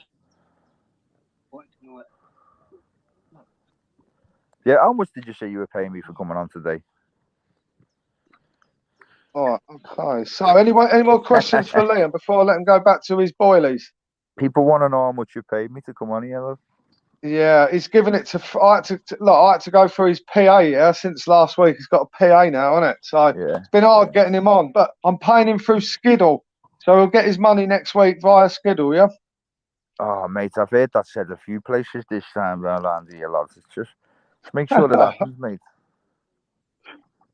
Yeah, how much did you say you were paying me for coming on today? All right, okay. So, any more questions for Liam before I let him go back to his boilies? People want to know how much you paid me to come on here, love. Yeah, he's given it to. I had to go through his PA, yeah, since last week. He's got a PA now, hasn't it? So it's been hard getting him on, but I'm paying him through Skiddle, so he'll get his money next week via Skiddle, yeah. Oh, mate, I've heard that said a few places this time around here, lads. It's just make sure that happens, mate.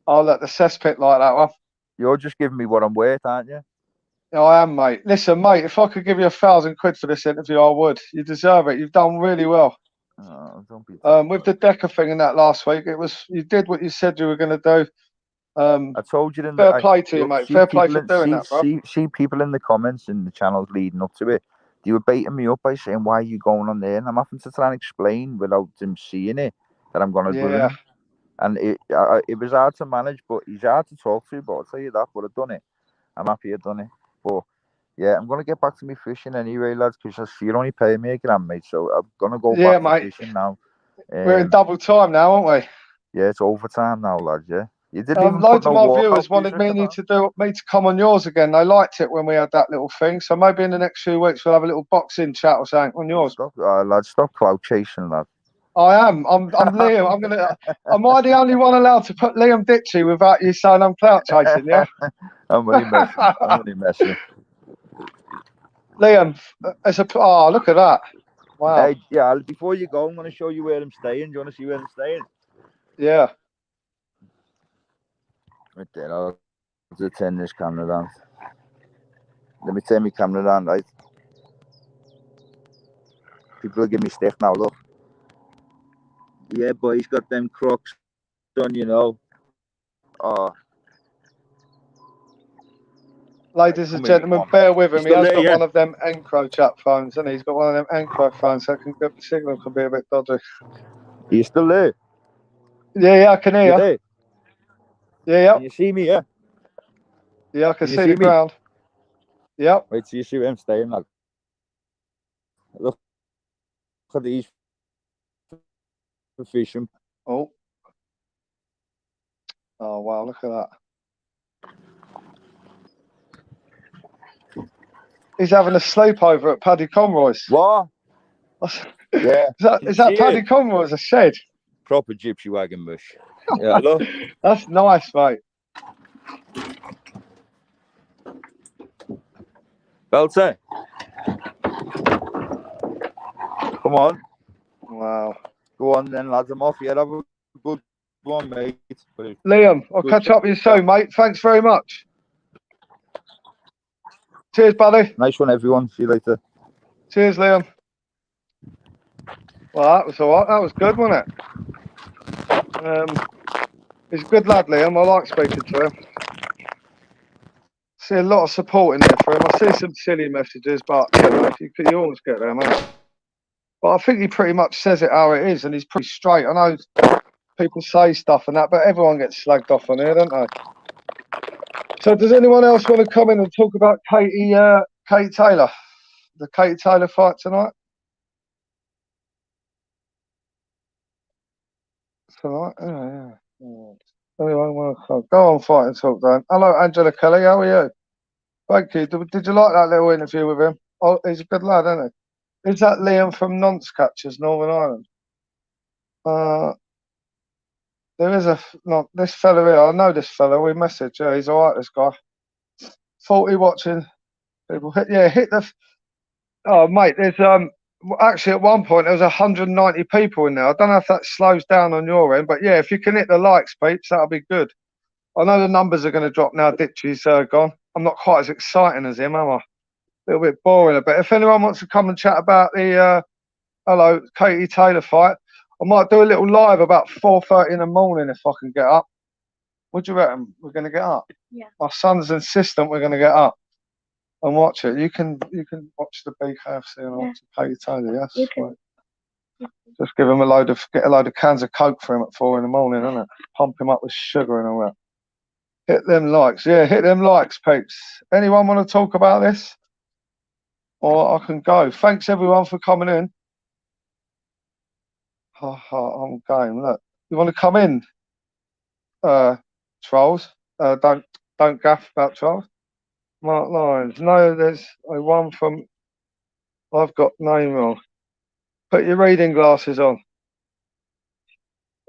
I'll let the cesspit like that one. You're just giving me what I'm worth, aren't you? I am, mate. Listen, mate, if I could give you £1,000 for this interview, I would. You deserve it. You've done really well. Oh, don't be with the Decker thing and that last week, you did what you said you were going to do. I told you. Fair play to you, mate. Fair play for doing that, bro. See people in the comments and the channels leading up to it. They were baiting me up by saying, why are you going on there? And I'm having to try and explain without them seeing it that I'm going to do it. And it was hard to manage, but he's hard to talk to, but I'll tell you that. But I've done it. I'm happy I've done it. But yeah, I'm going to get back to me fishing anyway, lads, because you're only paying me £1,000, mate. So I'm going to go back to fishing now. We're in double time now, aren't we? Yeah, it's overtime now, lads, yeah. You didn't even put Loads of no my walkout viewers wanted music me on. to come on yours again. They liked it when we had that little thing. So maybe in the next few weeks we'll have a little boxing chat or something on yours. Stop, lad, stop clout chasing, lad. I am. I'm Liam. Am I the only one allowed to put Liam Ditzy without you saying I'm clout chasing? Yeah. I'm only messing. I'm only messing. Liam, look at that. Wow. Hey, yeah. Before you go, I'm going to show you where I'm staying. Do you want to see where I'm staying? Yeah. Right there. I'll just turn this camera down. Let me turn my camera down, right? People will give me stick now. Look. Yeah, but he's got them Crocs on, you know. Oh. Ladies and gentlemen, bear with him. He has got one of them Encro chat phones, and he's got one of them Encro phones, so the signal can be a bit dodgy. Are you still there? Yeah, I can hear you. There? Yeah. Can you see me? Yeah. Yeah, I can see the ground. Yep. Wait till you see where I'm staying, lad. Look at these for fishing. Oh wow! Look at that. He's having a sleepover at Paddy Conroy's. What? Yeah. Is that Paddy Conroy's a shed? Proper gypsy wagon bush. Yeah, look. That's nice, mate. Belter. Come on. Wow. Go on then, lads. I'm off here. Have a good one, mate. Liam, I'll catch up with you soon, mate. Thanks very much. Cheers, buddy. Nice one, everyone. See you later. Cheers, Liam. Well, that was all right. That was good, wasn't it? He's a good lad, Liam. I like speaking to him. See a lot of support in there for him. I see some silly messages, but you know, you always get them, mate. But I think he pretty much says it how it is, and he's pretty straight. I know people say stuff and that, but everyone gets slagged off on here, don't they? So does anyone else want to come in and talk about Katie Taylor? The Katie Taylor fight tonight? Tonight? Yeah. Anyone want to come? Go on, fight and talk, Dan. Hello, Angela Kelly. How are you? Thank you. Did you like that little interview with him? Oh, he's a good lad, isn't he? Is that Liam from Nonce Catchers, Northern Ireland? There is this fella here. I know this fella. We messaged. Yeah, he's all right, this guy. 40 watching people. Hit the. Oh, mate, there's actually at one point there was 190 people in there. I don't know if that slows down on your end, but yeah, if you can hit the likes, peeps, that'll be good. I know the numbers are going to drop now. Ditchy's gone. I'm not quite as exciting as him, am I? A little bit boring. But if anyone wants to come and chat about the Katie Taylor fight, I might do a little live about 4:30 in the morning if I can get up. What do you reckon? We're going to get up? Yeah. My son's insistent we're going to get up and watch it. You can watch the BKFC and watch the Katie Taylor. Yes. You can. Just give him get a load of cans of Coke for him at 4 in the morning, isn't it? Pump him up with sugar and all that. Hit them likes. Yeah, hit them likes, peeps. Anyone want to talk about this? Or I can go. Thanks everyone for coming in. I'm going. Look, you want to come in, trolls? Don't gaff about trolls. Mark Lyons. No, there's one from. I've got name wrong. Put your reading glasses on.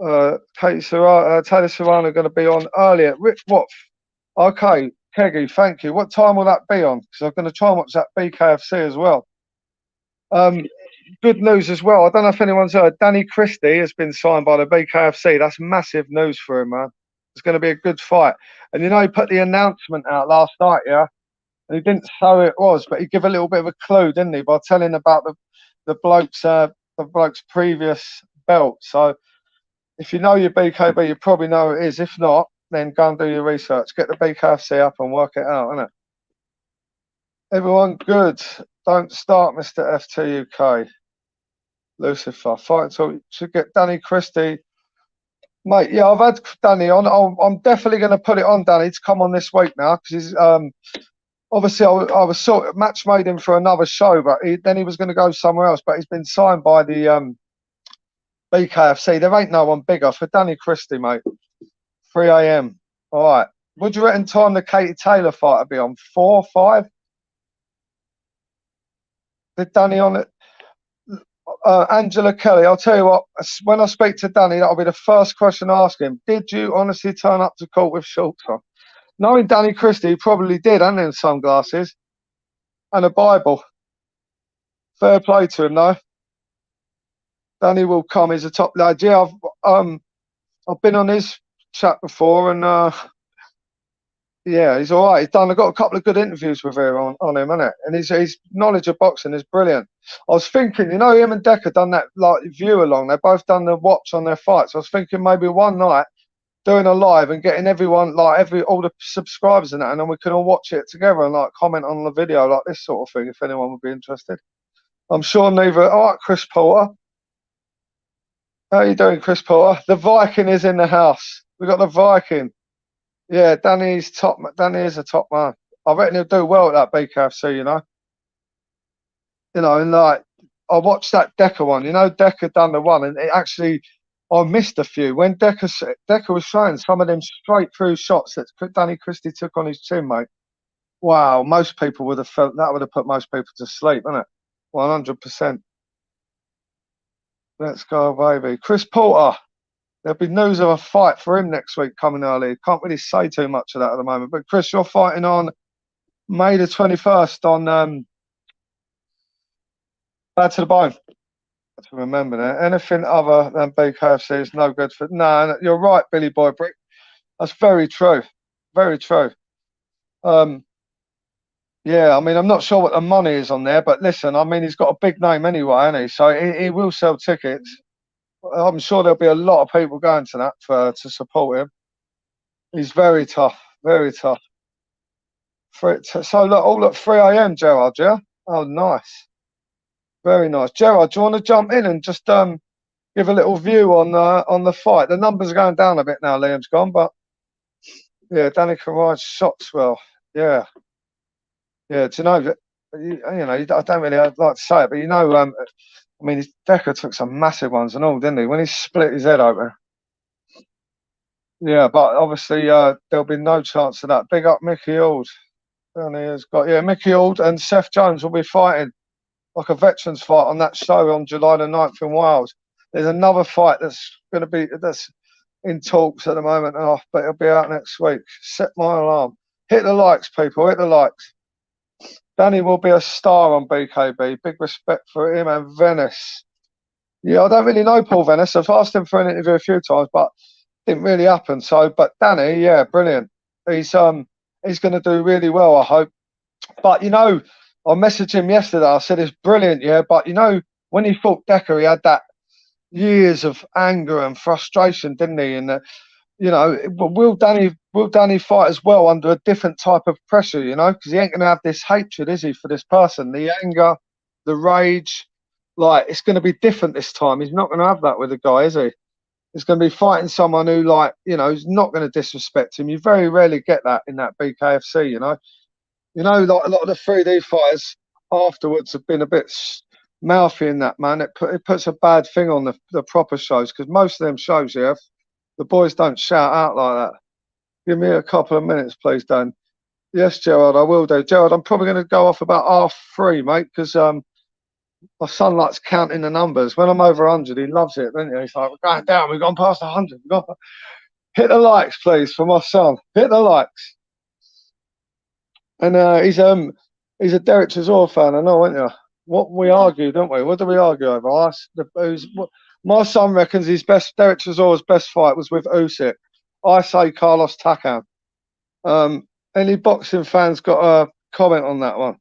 Taylor Serrano are going to be on earlier. What? Okay, Keggy, thank you. What time will that be on? Because I'm going to try and watch that BKFC as well. Good news as well. I don't know if anyone's heard. Danny Christie has been signed by the BKFC. That's massive news for him, man. It's going to be a good fight. And you know, he put the announcement out last night, yeah? And he didn't say who it was, but he gave a little bit of a clue, didn't he? By telling about the bloke's previous belt. So if you know your BKB, you probably know who it is. If not, then go and do your research. Get the BKFC up and work it out, innit? Everyone good. Don't start, Mr. FTUK. Lucifer. Fight until should get Danny Christie. Mate, yeah, I've had Danny on. I'm definitely going to put it on Danny to come on this week now because he's obviously I was sort of match made him for another show, but then he was going to go somewhere else. But he's been signed by the BKFC. There ain't no one bigger for Danny Christie, mate. 3 a.m. All right. Would you reckon time the Katie Taylor fight would be on? 4, 5? Did Danny on it? Angela Kelly, I'll tell you what, when I speak to Danny, that'll be the first question I ask him. Did you honestly turn up to court with shorts on? Knowing Danny Christie, he probably did, and in sunglasses and a Bible. Fair play to him, though. Danny will come. He's a top lad. Yeah, I've been on his chat before, and yeah, he's all right. I've got a couple of good interviews with him on him, innit? And his knowledge of boxing is brilliant. I was thinking, you know, him and Decker done that like view along. They both done the watch on their fights. I was thinking maybe one night doing a live and getting everyone, like all the subscribers and that, and then we can all watch it together and like comment on the video, like this sort of thing, if anyone would be interested. I'm sure neither. All right, Chris Porter. How you doing, Chris Porter? The Viking is in the house. We got the Viking. Yeah, Danny is a top man. I reckon he'll do well at that BKFC, you know. You know, and like I watched that Decker one. You know, Decker done the one, and it actually I missed a few when Decker was showing some of them straight through shots that Danny Christie took on his chin, mate. Wow, most people would have felt that would have put most people to sleep, wouldn't it? 100%. Let's go, baby. Chris Porter. There'll be news of a fight for him next week coming early. Can't really say too much of that at the moment. But Chris, you're fighting on May the 21st on Bad to the Bone. To remember that. Anything other than BKFC is no good for. No, you're right, Billy Boy Brick. That's very true. Very true. Yeah, I mean, I'm not sure what the money is on there, but listen, I mean, he's got a big name anyway, hasn't he? So he will sell tickets. I'm sure there'll be a lot of people going to that to support him. He's very tough, very tough. So look, all at 3 a.m. Gerard, yeah? Oh, nice, very nice. Gerard, do you want to jump in and just give a little view on the fight? The numbers are going down a bit now. Liam's gone, but yeah, Danny can ride shots well. Yeah, yeah. Do you know? You know, I don't really like to say it, but you know, I mean, Decker took some massive ones and all, didn't he? When he split his head open. Yeah, but obviously there'll be no chance of that. Big up Mickey Ald. And he has got, yeah, Mickey Ald and Seth Jones will be fighting like a veterans fight on that show on July the 9th in Wales. There's another fight that's in talks at the moment, but it'll be out next week. Set my alarm. Hit the likes, people. Hit the likes. Danny will be a star on BKB. Big respect for him and Venice. Yeah, I don't really know Paul Venice. I've asked him for an interview a few times, but it didn't really happen. So, but Danny, yeah, brilliant. He's going to do really well, I hope. But you know, I messaged him yesterday. I said it's brilliant, yeah. But you know, when he fought Decker, he had that years of anger and frustration, didn't he? And you know, will Danny fight as well under a different type of pressure? You know, because he ain't going to have this hatred, is he, for this person? The anger, the rage, like it's going to be different this time. He's not going to have that with the guy, is he? He's going to be fighting someone who, like, you know, is not going to disrespect him. You very rarely get that in that BKFC, you know. You know, like a lot of the 3D fighters afterwards have been a bit mouthy in that, man. It puts a bad thing on the proper shows, because most of them shows, yeah, the boys don't shout out like that. Give me a couple of minutes, please, Dan. Yes, Gerard, I will do. Gerard, I'm probably going to go off about 3:30, mate, because my son likes counting the numbers. When I'm over 100, he loves it, doesn't he? He's like, we're going down, we've gone past 100. Hit the likes, please, for my son. Hit the likes. And he's a Derek Chisora fan, I know, aren't you? What we argue, don't we? What do we argue over? My son reckons Derek Chisora's best fight was with Usyk. I say Carlos Takam. Any boxing fans got a comment on that one?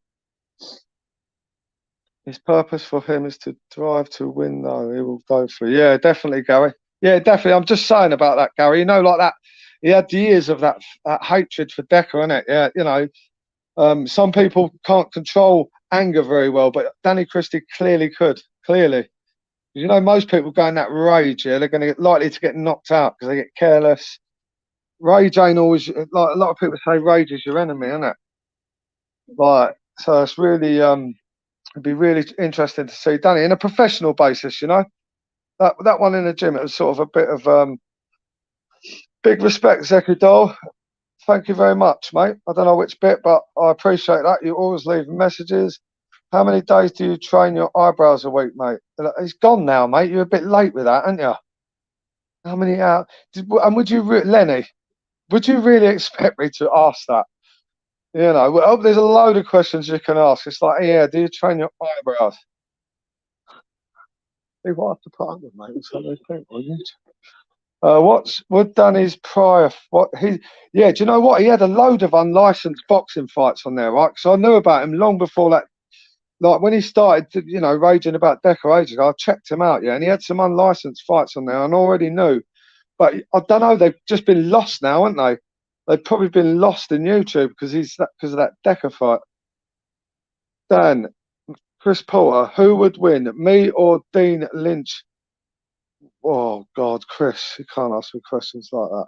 His purpose for him is to drive to win, though. He will go for it. Yeah, definitely, Gary. Yeah, definitely. I'm just saying about that, Gary. You know, like that, he had years of that hatred for Decker, innit? Yeah, you know, some people can't control anger very well, but Danny Christie clearly could. Clearly. You know, most people go in that rage, yeah, they're going to get likely to get knocked out because they get careless. Rage ain't always, like a lot of people say, rage is your enemy, isn't it? Like, so it's really, it'd be really interesting to see Danny in a professional basis, you know. That one in the gym, it was sort of a bit of Big respect, Zekudol. Thank you very much, mate. I don't know which bit, but I appreciate that. You always leave messages. How many days do you train your eyebrows a week, mate? He's gone now, mate. You're a bit late with that, aren't you? How many hours? And would you, Lenny, would you really expect me to ask that? You know, well, there's a load of questions you can ask. It's like, yeah, do you train your eyebrows? Hey, what I have to put up with, mate? So they think, wouldn't what Danny's prior? Yeah, do you know what? He had a load of unlicensed boxing fights on there, right? Because I knew about him long before that. Like when he started, raging about Decker ages ago, I checked him out, yeah, and he had some unlicensed fights on there, and I already knew. But I don't know, they've just been lost now, haven't they? They've probably been lost in YouTube because of that Decker fight. Dan, Chris Porter, who would win, me or Dean Lynch? Oh God, Chris, you can't ask me questions like that.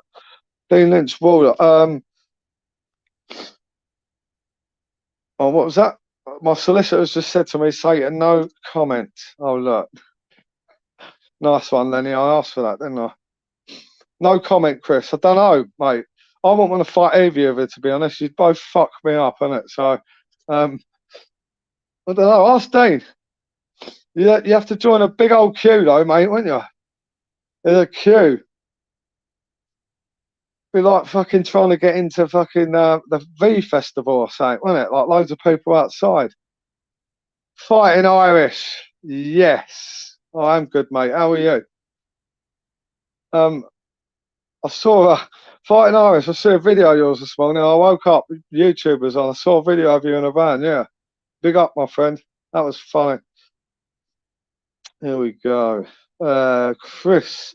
Dean Lynch, Waller. Oh, what was that? My solicitors just said to me, say no comment. Oh look, nice one, Lenny. I asked for that, didn't I? No comment, Chris. I don't know, mate. I won't want to fight either of you, to be honest. You'd both fuck me up, innit? So, I don't know. Ask Dean. You have to join a big old queue, though, mate, wouldn't you? There's a queue. Be like fucking trying to get into fucking the V Festival or something, wouldn't it? Like loads of people outside. Fighting Irish. Yes. Oh, I'm good, mate. How are you? I saw Fighting Irish. I saw a video of yours this morning. I woke up, YouTube was on. I saw a video of you in a van. Yeah. Big up, my friend. That was funny. Here we go. Chris.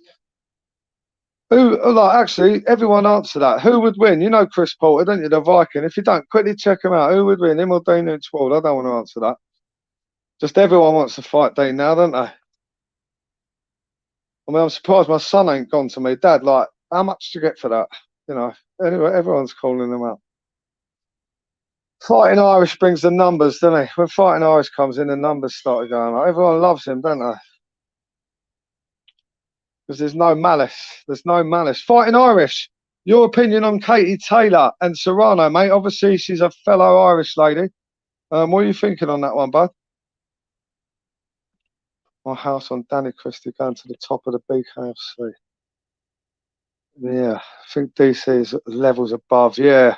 Actually, everyone answer that. Who would win? You know Chris Porter, don't you? The Viking. If you don't, quickly check him out. Who would win? Him or Dean Lynch-Ward? I don't want to answer that. Just everyone wants to fight Dean now, don't they? I mean, I'm surprised my son ain't gone to me. Dad, like, how much do you get for that? You know, anyway, everyone's calling them out. Fighting Irish brings the numbers, doesn't he? When Fighting Irish comes in, the numbers started going up. Everyone loves him, don't they? Because there's no malice. There's no malice. Fighting Irish. Your opinion on Katie Taylor and Serrano, mate? Obviously, she's a fellow Irish lady. What are you thinking on that one, bud? My house on Danny Christie going to the top of the BKFC. Yeah, I think DC is levels above. Yeah.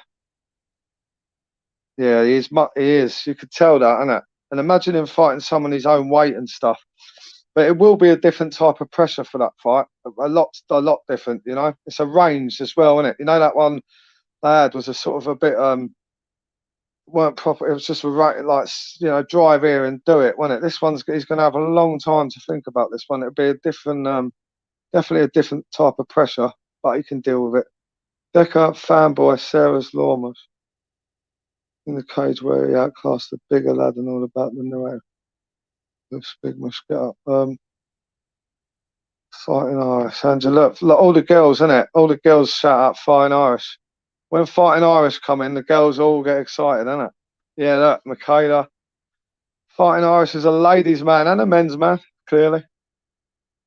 Yeah, he is. You could tell that, innit? And imagine him fighting someone his own weight and stuff. But it will be a different type of pressure for that fight. A lot different, you know. It's a range as well, isn't it? You know, that one they had was a sort of a bit weren't proper. It was just drive here and do it, wasn't it? This one's he's going to have a long time to think about this one. It'll be a different, definitely a different type of pressure, but he can deal with it. Decker fanboy Sarah's Lawmas in the cage where he outclassed the bigger lad and all about the new. This big must get up. Fighting Irish, Angela. Look, all the girls, innit? All the girls shout out Fighting Irish. When Fighting Irish come in, the girls all get excited, innit? Yeah, look, Michaela. Fighting Irish is a ladies' man and a men's man, clearly.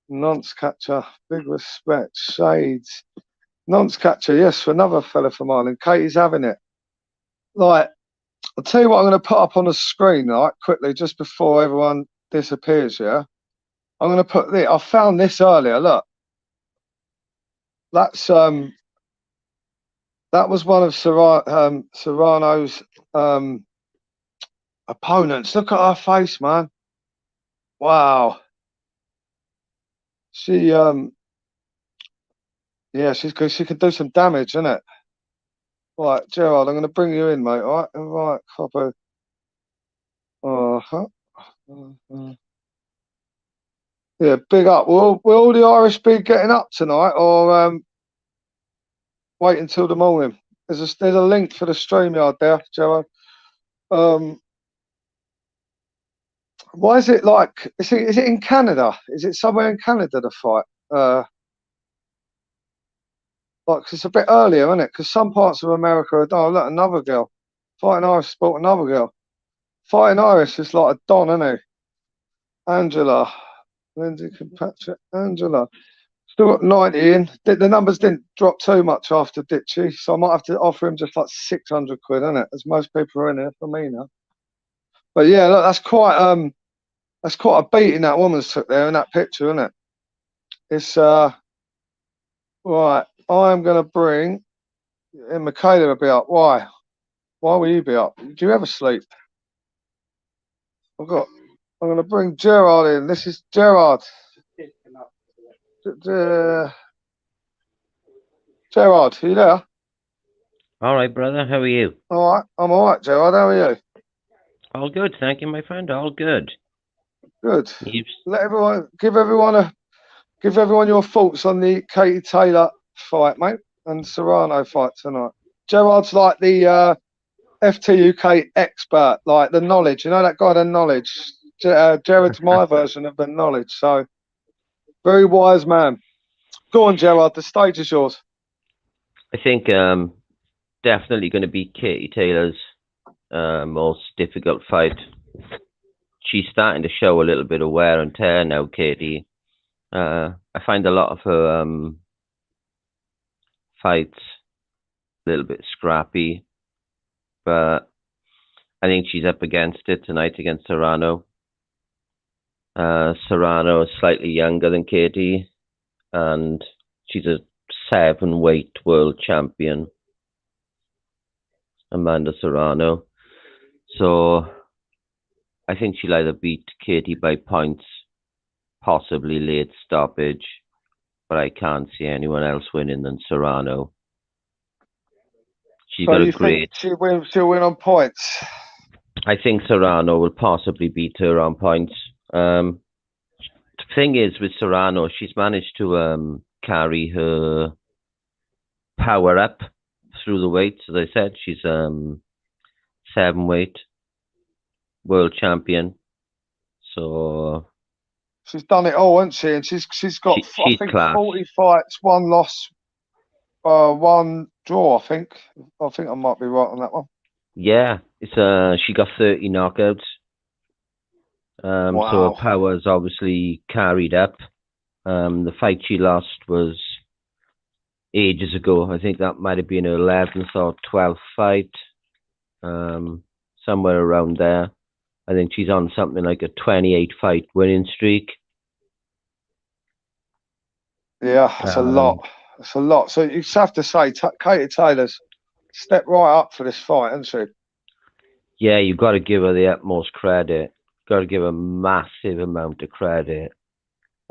Nonce catcher, big respect. Shades. Nonce catcher, yes, for another fella from Ireland. Katie's having it. Like, I'll tell you what I'm going to put up on the screen, right, quickly, just before everyone disappears, yeah? I'm going to put this. I found this earlier, look. That's that was one of Serrano's opponents. Look at her face, man. Wow. She yeah, she can do some damage, isn't it? Right, Gerard, I'm going to bring you in, mate. All right, copper. Yeah, big up. Will all the Irish be getting up tonight, or wait until the morning? There's a link for the StreamYard there, Gerard. Why is it like? Is it in Canada? Is it somewhere in Canada the fight? Like it's a bit earlier, isn't it? Because some parts of America are. Oh, look, another girl. Fighting Irish sport, another girl. Fighting Irish is like a don, isn't he? Angela, Lindsay Kirkpatrick, Angela. Still got 90 in. The numbers didn't drop too much after Ditchy, so I might have to offer him just like 600 quid, isn't it? As most people are in here for me now. But yeah, look, that's quite a beating that woman's took there in that picture, isn't it? It's right. I'm gonna bring and Michaela will be up. Why? Why will you be up? Do you ever sleep? I'm gonna bring Gerard in. This is Gerard. Gerard, are you there? All right, brother. How are you? All right, I'm all right, Gerard. How are you? All good, thank you, my friend. All good. Good. You've... Give everyone your thoughts on the Katie Taylor fight, mate, and Serrano fight tonight. Gerard's like the FTUK expert, like the knowledge. You know that guy, the knowledge. Gerard's my version of the knowledge. So very wise man. Go on, Gerard. The stage is yours. I think definitely going to be Katie Taylor's most difficult fight. She's starting to show a little bit of wear and tear now, Katie. I find a lot of her fights a little bit scrappy, but I think she's up against it tonight against Serrano. Serrano is slightly younger than Katie, and she's a 7-weight world champion, Amanda Serrano. So I think she'll either beat Katie by points, possibly late stoppage, but I can't see anyone else winning than Serrano. She's got a great... She'll win on points? I think Serrano will possibly beat her on points. The thing is, with Serrano, she's managed to carry her power up through the weights. As I said, she's 7-weight world champion. So she's done it all, hasn't she? And she's got I think class. 40 fights, 1 loss, 1 draw. I think I might be right on that one. Yeah, it's she got 30 knockouts. Wow. So her power's obviously carried up. The fight she lost was ages ago. I think that might have been her 11th or 12th fight, somewhere around there. I think she's on something like a 28-fight winning streak. Yeah, that's a lot. That's a lot. So you just have to say, Katie Taylor's stepped right up for this fight, hasn't she? Yeah, you've got to give her the utmost credit. Got to give her a massive amount of credit.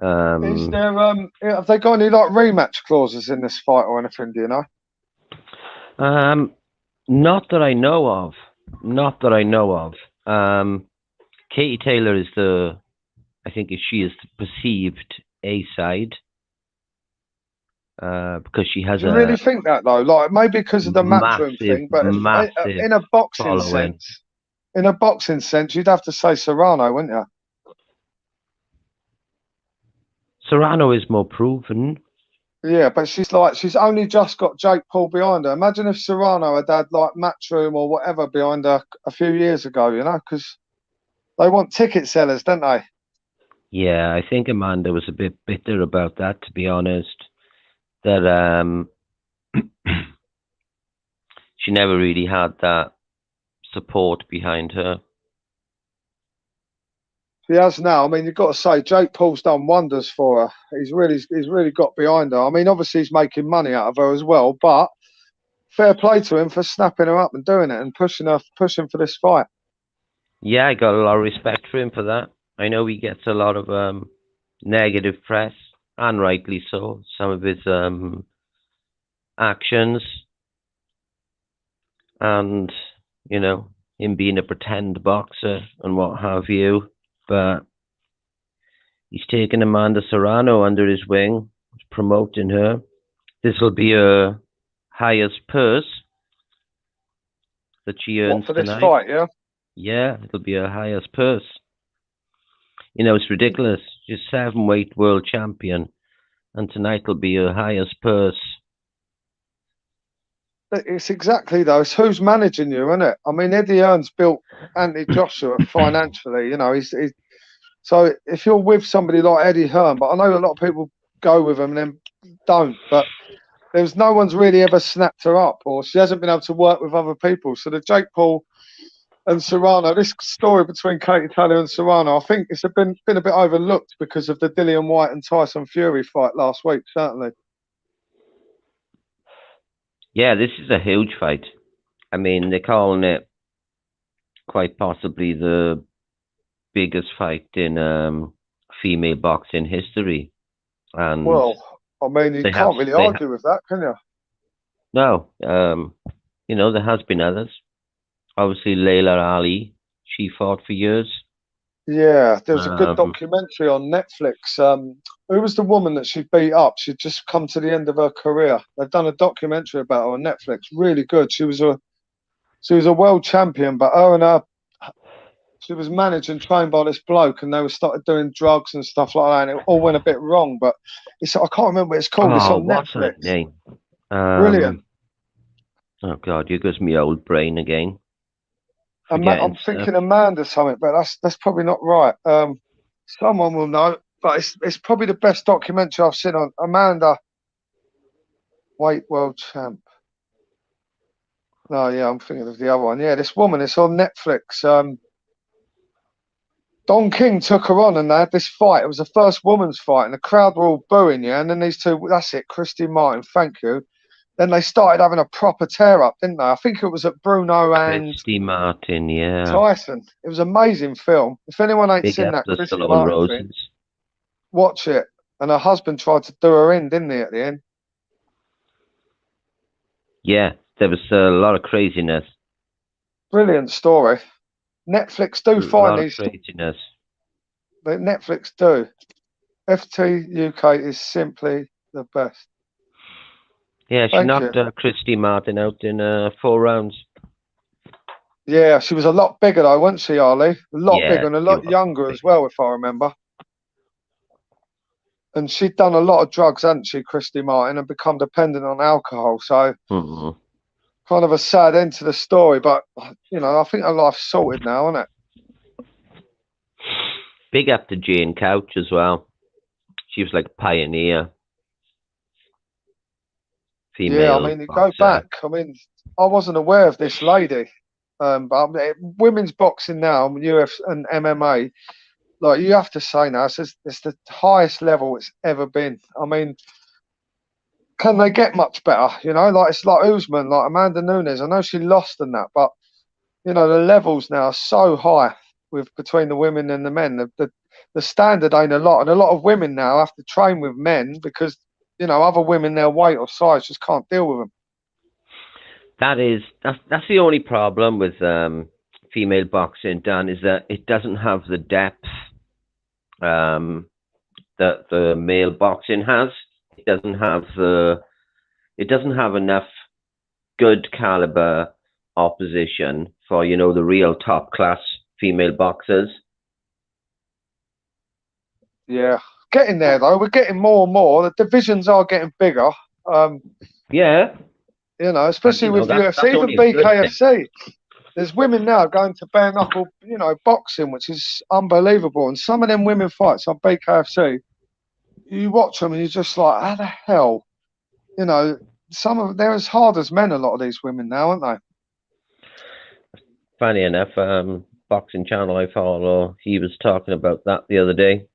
Is there have they got any like rematch clauses in this fight or anything? Do you know? Not that I know of. Not that I know of. Katie Taylor is I think she is the perceived A-side. Because she has you really think that though? Like maybe because of the matchroom thing, but in a boxing sense, you'd have to say Serrano, wouldn't you? Serrano is more proven. Yeah, but she's only just got Jake Paul behind her. Imagine if Serrano had like matchroom or whatever behind her a few years ago, you know, because they want ticket sellers, don't they? Yeah, I think Amanda was a bit bitter about that, to be honest. That she never really had that support behind her. She has now. I mean, you've got to say Jake Paul's done wonders for her. He's really got behind her. I mean, obviously he's making money out of her as well, but fair play to him for snapping her up and doing it and pushing for this fight. Yeah, I got a lot of respect for him for that. I know he gets a lot of negative press, and rightly so. Some of his actions, and you know, him being a pretend boxer and what have you. But he's taken Amanda Serrano under his wing, promoting her. This will be her highest purse that she earns for this tonight. Fight, yeah? Yeah, it'll be her highest purse. You know, it's ridiculous. She's 7-weight world champion, and tonight will be her highest purse. It's exactly though. It's who's managing you, isn't it? I mean, Eddie Hearn's built Anthony Joshua financially. You know, he's so if you're with somebody like Eddie Hearn, but I know a lot of people go with them and then don't. But there's no one's really ever snapped her up, or she hasn't been able to work with other people. So the Jake Paul and Serrano, this story between Katie Taylor and Serrano, I think it's been a bit overlooked because of the Dillian White and Tyson Fury fight last week, certainly. Yeah, this is a huge fight. I mean, they're calling it quite possibly the biggest fight in female boxing history. And well, I mean, you can't really argue with that, can you? No. You know, there has been others. Obviously, Layla Ali, she fought for years. Yeah, there was a good documentary on Netflix. Who was the woman that she beat up? She'd just come to the end of her career. They've done a documentary about her on Netflix. Really good. She was a world champion, but she was managed and trained by this bloke, and they started doing drugs and stuff like that, and it all went a bit wrong. But I can't remember what it's called. It's on what's Netflix. Her name? Brilliant. Oh God, here goes my old brain again. I'm thinking Amanda something, but that's probably not right. Someone will know, but it's probably the best documentary I've seen on Amanda. Weight world champ. No, yeah, I'm thinking of the other one. Yeah, this woman. It's on Netflix. Don King took her on, and they had this fight. It was the first woman's fight, and the crowd were all booing, yeah. And then these two, that's it, Christie Martin, thank you. Then they started having a proper tear-up, didn't they? I think it was at Bruno and Christie Martin, yeah. Tyson. It was an amazing film. If anyone ain't seen that Christie Martin thing, watch it. And her husband tried to do her in, didn't he, at the end? Yeah, there was a lot of craziness. Brilliant story. Netflix do find these. Craziness. Netflix do. FT UK is simply the best. Yeah, she knocked Christie Martin out in 4 rounds. Yeah, she was a lot bigger though, wasn't she, Ali? A lot bigger and a lot younger as well, if I remember. And she'd done a lot of drugs, hadn't she, Christie Martin, and become dependent on alcohol. So kind of a sad end to the story. But, you know, I think her life's sorted now, isn't it? Big up to Jane Couch as well. She was like a pioneer. Female yeah, I mean, you go back. I mean, I wasn't aware of this lady. But women's boxing now, UFC and MMA, like you have to say now, it's the highest level it's ever been. I mean, can they get much better? You know, like it's like Usman, like Amanda Nunes. I know she lost in that, but you know the levels now are so high between the women and the men. The standard ain't a lot, and a lot of women now have to train with men because you know other women their weight or size just can't deal with them. That's the only problem with female boxing, Dan, is that it doesn't have the depth that the male boxing has. It doesn't have enough good caliber opposition for, you know, the real top class female boxers. Yeah, getting there though. We're getting more and more. The divisions are getting bigger. Yeah. You know, especially with UFC, even BKFC. There's women now going to bare knuckle, you know, boxing, which is unbelievable. And some of them women fights on BKFC, you watch them and you're just like, how the hell? You know, they're as hard as men, a lot of these women now, aren't they? Funny enough, boxing channel I follow, he was talking about that the other day.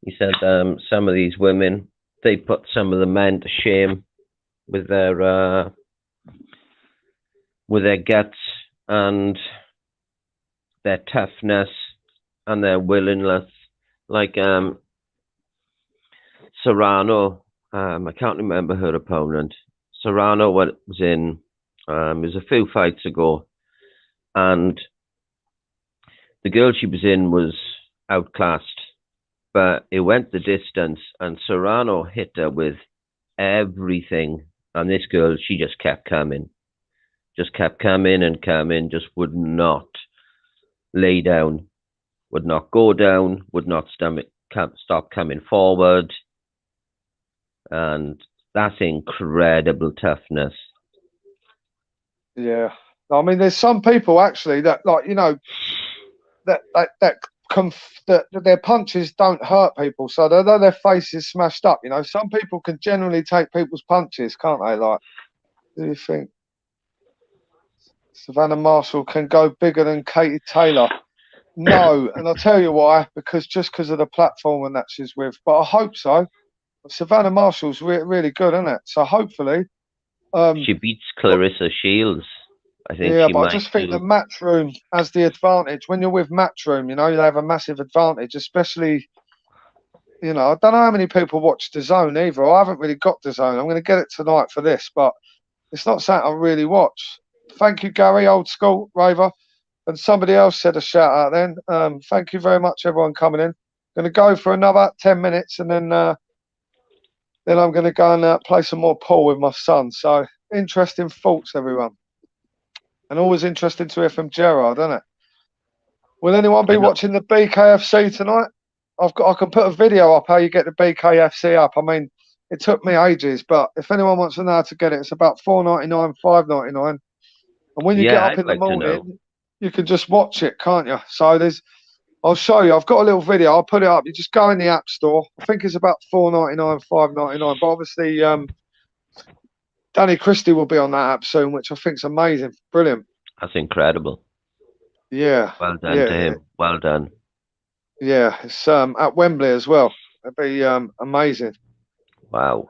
He said some of these women, they put some of the men to shame with their guts and their toughness and their willingness. Like Serrano, I can't remember her opponent. Serrano was in, it was a few fights ago, and the girl she was in was outclassed, but it went the distance, and Serrano hit her with everything. And this girl, she just kept coming. Just kept coming and coming, just would not lay down, would not go down, would not stop coming forward. And that's incredible toughness. Yeah. I mean, there's some people actually that, like, you know, that that their punches don't hurt people. So although their face is smashed up, you know, some people can generally take people's punches, can't they? Like, do you think Savannah Marshall can go bigger than Katie Taylor? No, and I'll tell you why. Because of the platform and that she's with. But I hope so. Savannah Marshall's really good, isn't it? So hopefully, she beats Clarissa Shields. I think. Yeah, she but might I just think the do. Matchroom has the advantage. When you're with Matchroom, you know, you have a massive advantage, especially, you know, I don't know how many people watch The Zone either. I haven't really got The Zone. I'm going to get it tonight for this, but it's not something I really watch. Thank you, Gary, old school raver. And somebody else said a shout out then. Thank you very much, everyone coming in. Going to go for another 10 minutes and then I'm going to go and play some more pool with my son. So interesting thoughts, everyone. And always interesting to hear from Gerard, isn't it? Will anyone be watching the BKFC tonight? I can put a video up how you get the BKFC up. I mean, it took me ages, but if anyone wants to know how to get it, it's about $4.99, $5.99. And when you get up I'd in the like to know. morning, you can just watch it, can't you? So I'll show you. I've got a little video. I'll put it up. You just go in the App Store. I think it's about $4.99, $5.99. But obviously, Danny Christie will be on that app soon, which I think is amazing. Brilliant. That's incredible. Yeah. Well done to him. Well done. Yeah, it's at Wembley as well. It'd be amazing. Wow.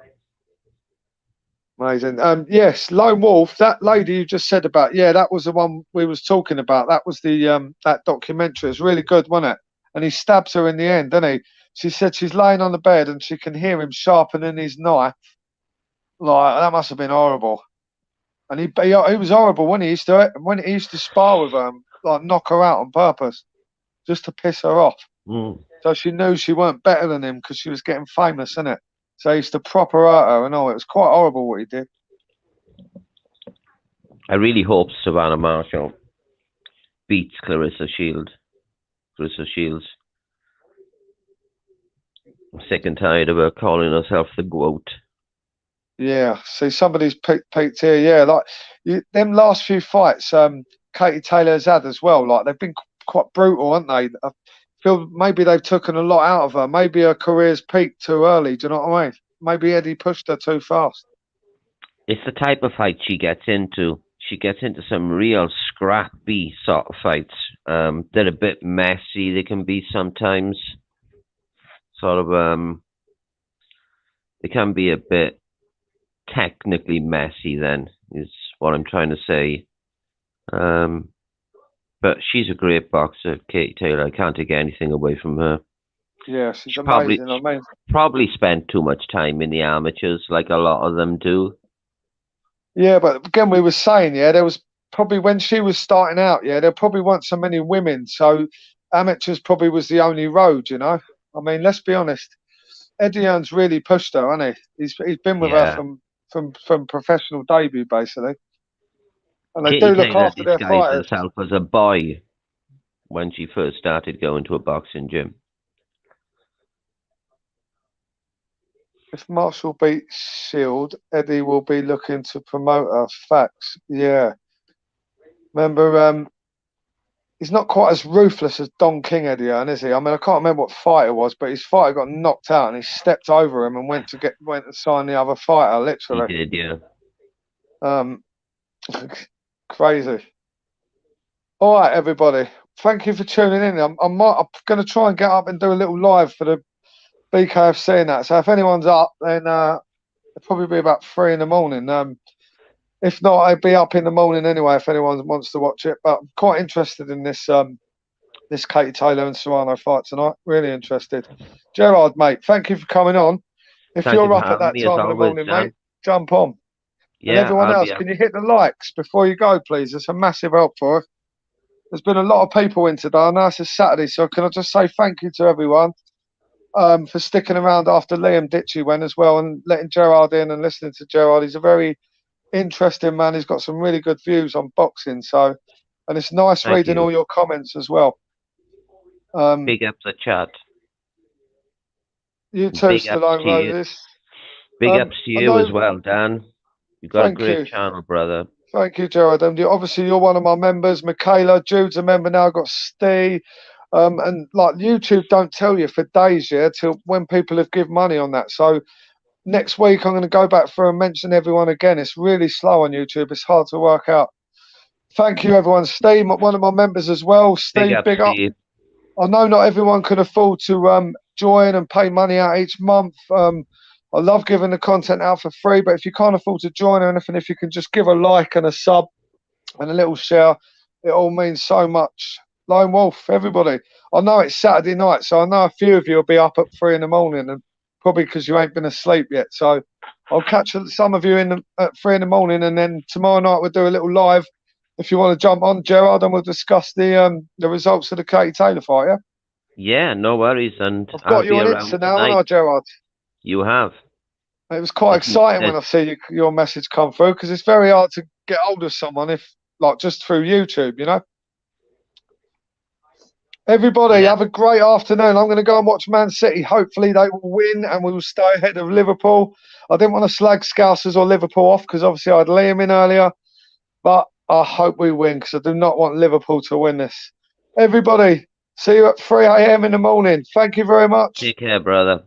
Amazing. Yes, Lone Wolf, that lady you just said about, yeah, that was the one we was talking about. That was the that documentary. It's really good, wasn't it? And he stabs her in the end, doesn't he? She said she's laying on the bed and she can hear him sharpening his knife. Like, that must have been horrible. And he was horrible when he used to spar with her, like knock her out on purpose, just to piss her off. So she knew she weren't better than him because she was getting famous, innit? So he used to proper hurt her and all. It was quite horrible what he did. I really hope Savannah Marshall beats Clarissa Shields. I'm sick and tired of her calling herself the GOAT. Yeah, see, somebody's peaked here. Yeah, like them last few fights, Katie Taylor's had as well. Like, they've been quite brutal, haven't they? I feel maybe they've taken a lot out of her. Maybe her career's peaked too early. Do you know what I mean? Maybe Eddie pushed her too fast. It's the type of fight she gets into. She gets into some real scrappy sort of fights. They're a bit messy. They can be sometimes. Sort of, they can be a bit technically messy then, is what I'm trying to say. But she's a great boxer, Katie Taylor. I can't take anything away from her. Yeah, she's amazing. Probably spent too much time in the amateurs, like a lot of them do. Yeah, but again, we were saying, yeah, there was probably when she was starting out, yeah, there probably weren't so many women. So amateurs probably was the only road, you know. I mean, let's be honest. Eddie Hearn's really pushed her, hasn't he? He's been with her from professional debut, basically. And they do look after their fighters. Disguised herself as a boy when she first started going to a boxing gym. If Marshall beats Shield, Eddie will be looking to promote her. Facts, yeah. Remember, he's not quite as ruthless as Don King, Eddie Hearn, is he? I mean, I can't remember what fight it was, but his fighter got knocked out and he stepped over him and went to sign the other fighter, literally. He did, yeah. Crazy. All right, everybody. Thank you for tuning in. I'm going to try and get up and do a little live for the BKFC and that. So if anyone's up, then it'll probably be about 3 in the morning. If not, I'd be up in the morning anyway if anyone wants to watch it. But I'm quite interested in this this Katie Taylor and Serrano fight tonight. Really interested. Gerard, mate, thank you for coming on. If you're up at that time in the morning, mate, jump on. Yeah, and everyone else, can you hit the likes before you go, please? It's a massive help for us. There's been a lot of people in today. I know it's a Saturday, so can I just say thank you to everyone for sticking around after Liam Ditzy went as well and letting Gerard in and listening to Gerard. He's a very interesting man. He's got some really good views on boxing. So, and it's nice reading all your comments as well. Big up the chat. You too, Stallone Roses. Big ups to you as well, Dan. You've got a great channel, brother. Thank you, Gerard. And obviously, you're one of my members. Michaela, Jude's a member now. I've got Steve. And like YouTube don't tell you for days, yeah, till when people have give money on that. So next week I'm going to go back through and mention everyone again. It's really slow on YouTube. It's hard to work out. Thank you, everyone. Steve, one of my members as well. Steve, big up. Steve. I know not everyone can afford to join and pay money out each month. I love giving the content out for free, but if you can't afford to join or anything, if you can just give a like and a sub and a little share, it all means so much. Lone Wolf, everybody. I know it's Saturday night, so I know a few of you will be up at 3 in the morning, and probably because you ain't been asleep yet. So I'll catch some of you at 3 in the morning, and then tomorrow night we'll do a little live. If you want to jump on, Gerard, and we'll discuss the results of the Katie Taylor fight, yeah? Yeah, no worries. And I've got you on Insta now, haven't I, Gerard? You have. It was quite exciting when I see your message come through, because it's very hard to get hold of someone just through YouTube, you know? Everybody, have a great afternoon. I'm going to go and watch Man City. Hopefully they will win and we will stay ahead of Liverpool. I didn't want to slag Scousers or Liverpool off because obviously I had Liam in earlier. But I hope we win because I do not want Liverpool to win this. Everybody, see you at 3 a.m. in the morning. Thank you very much. Take care, brother.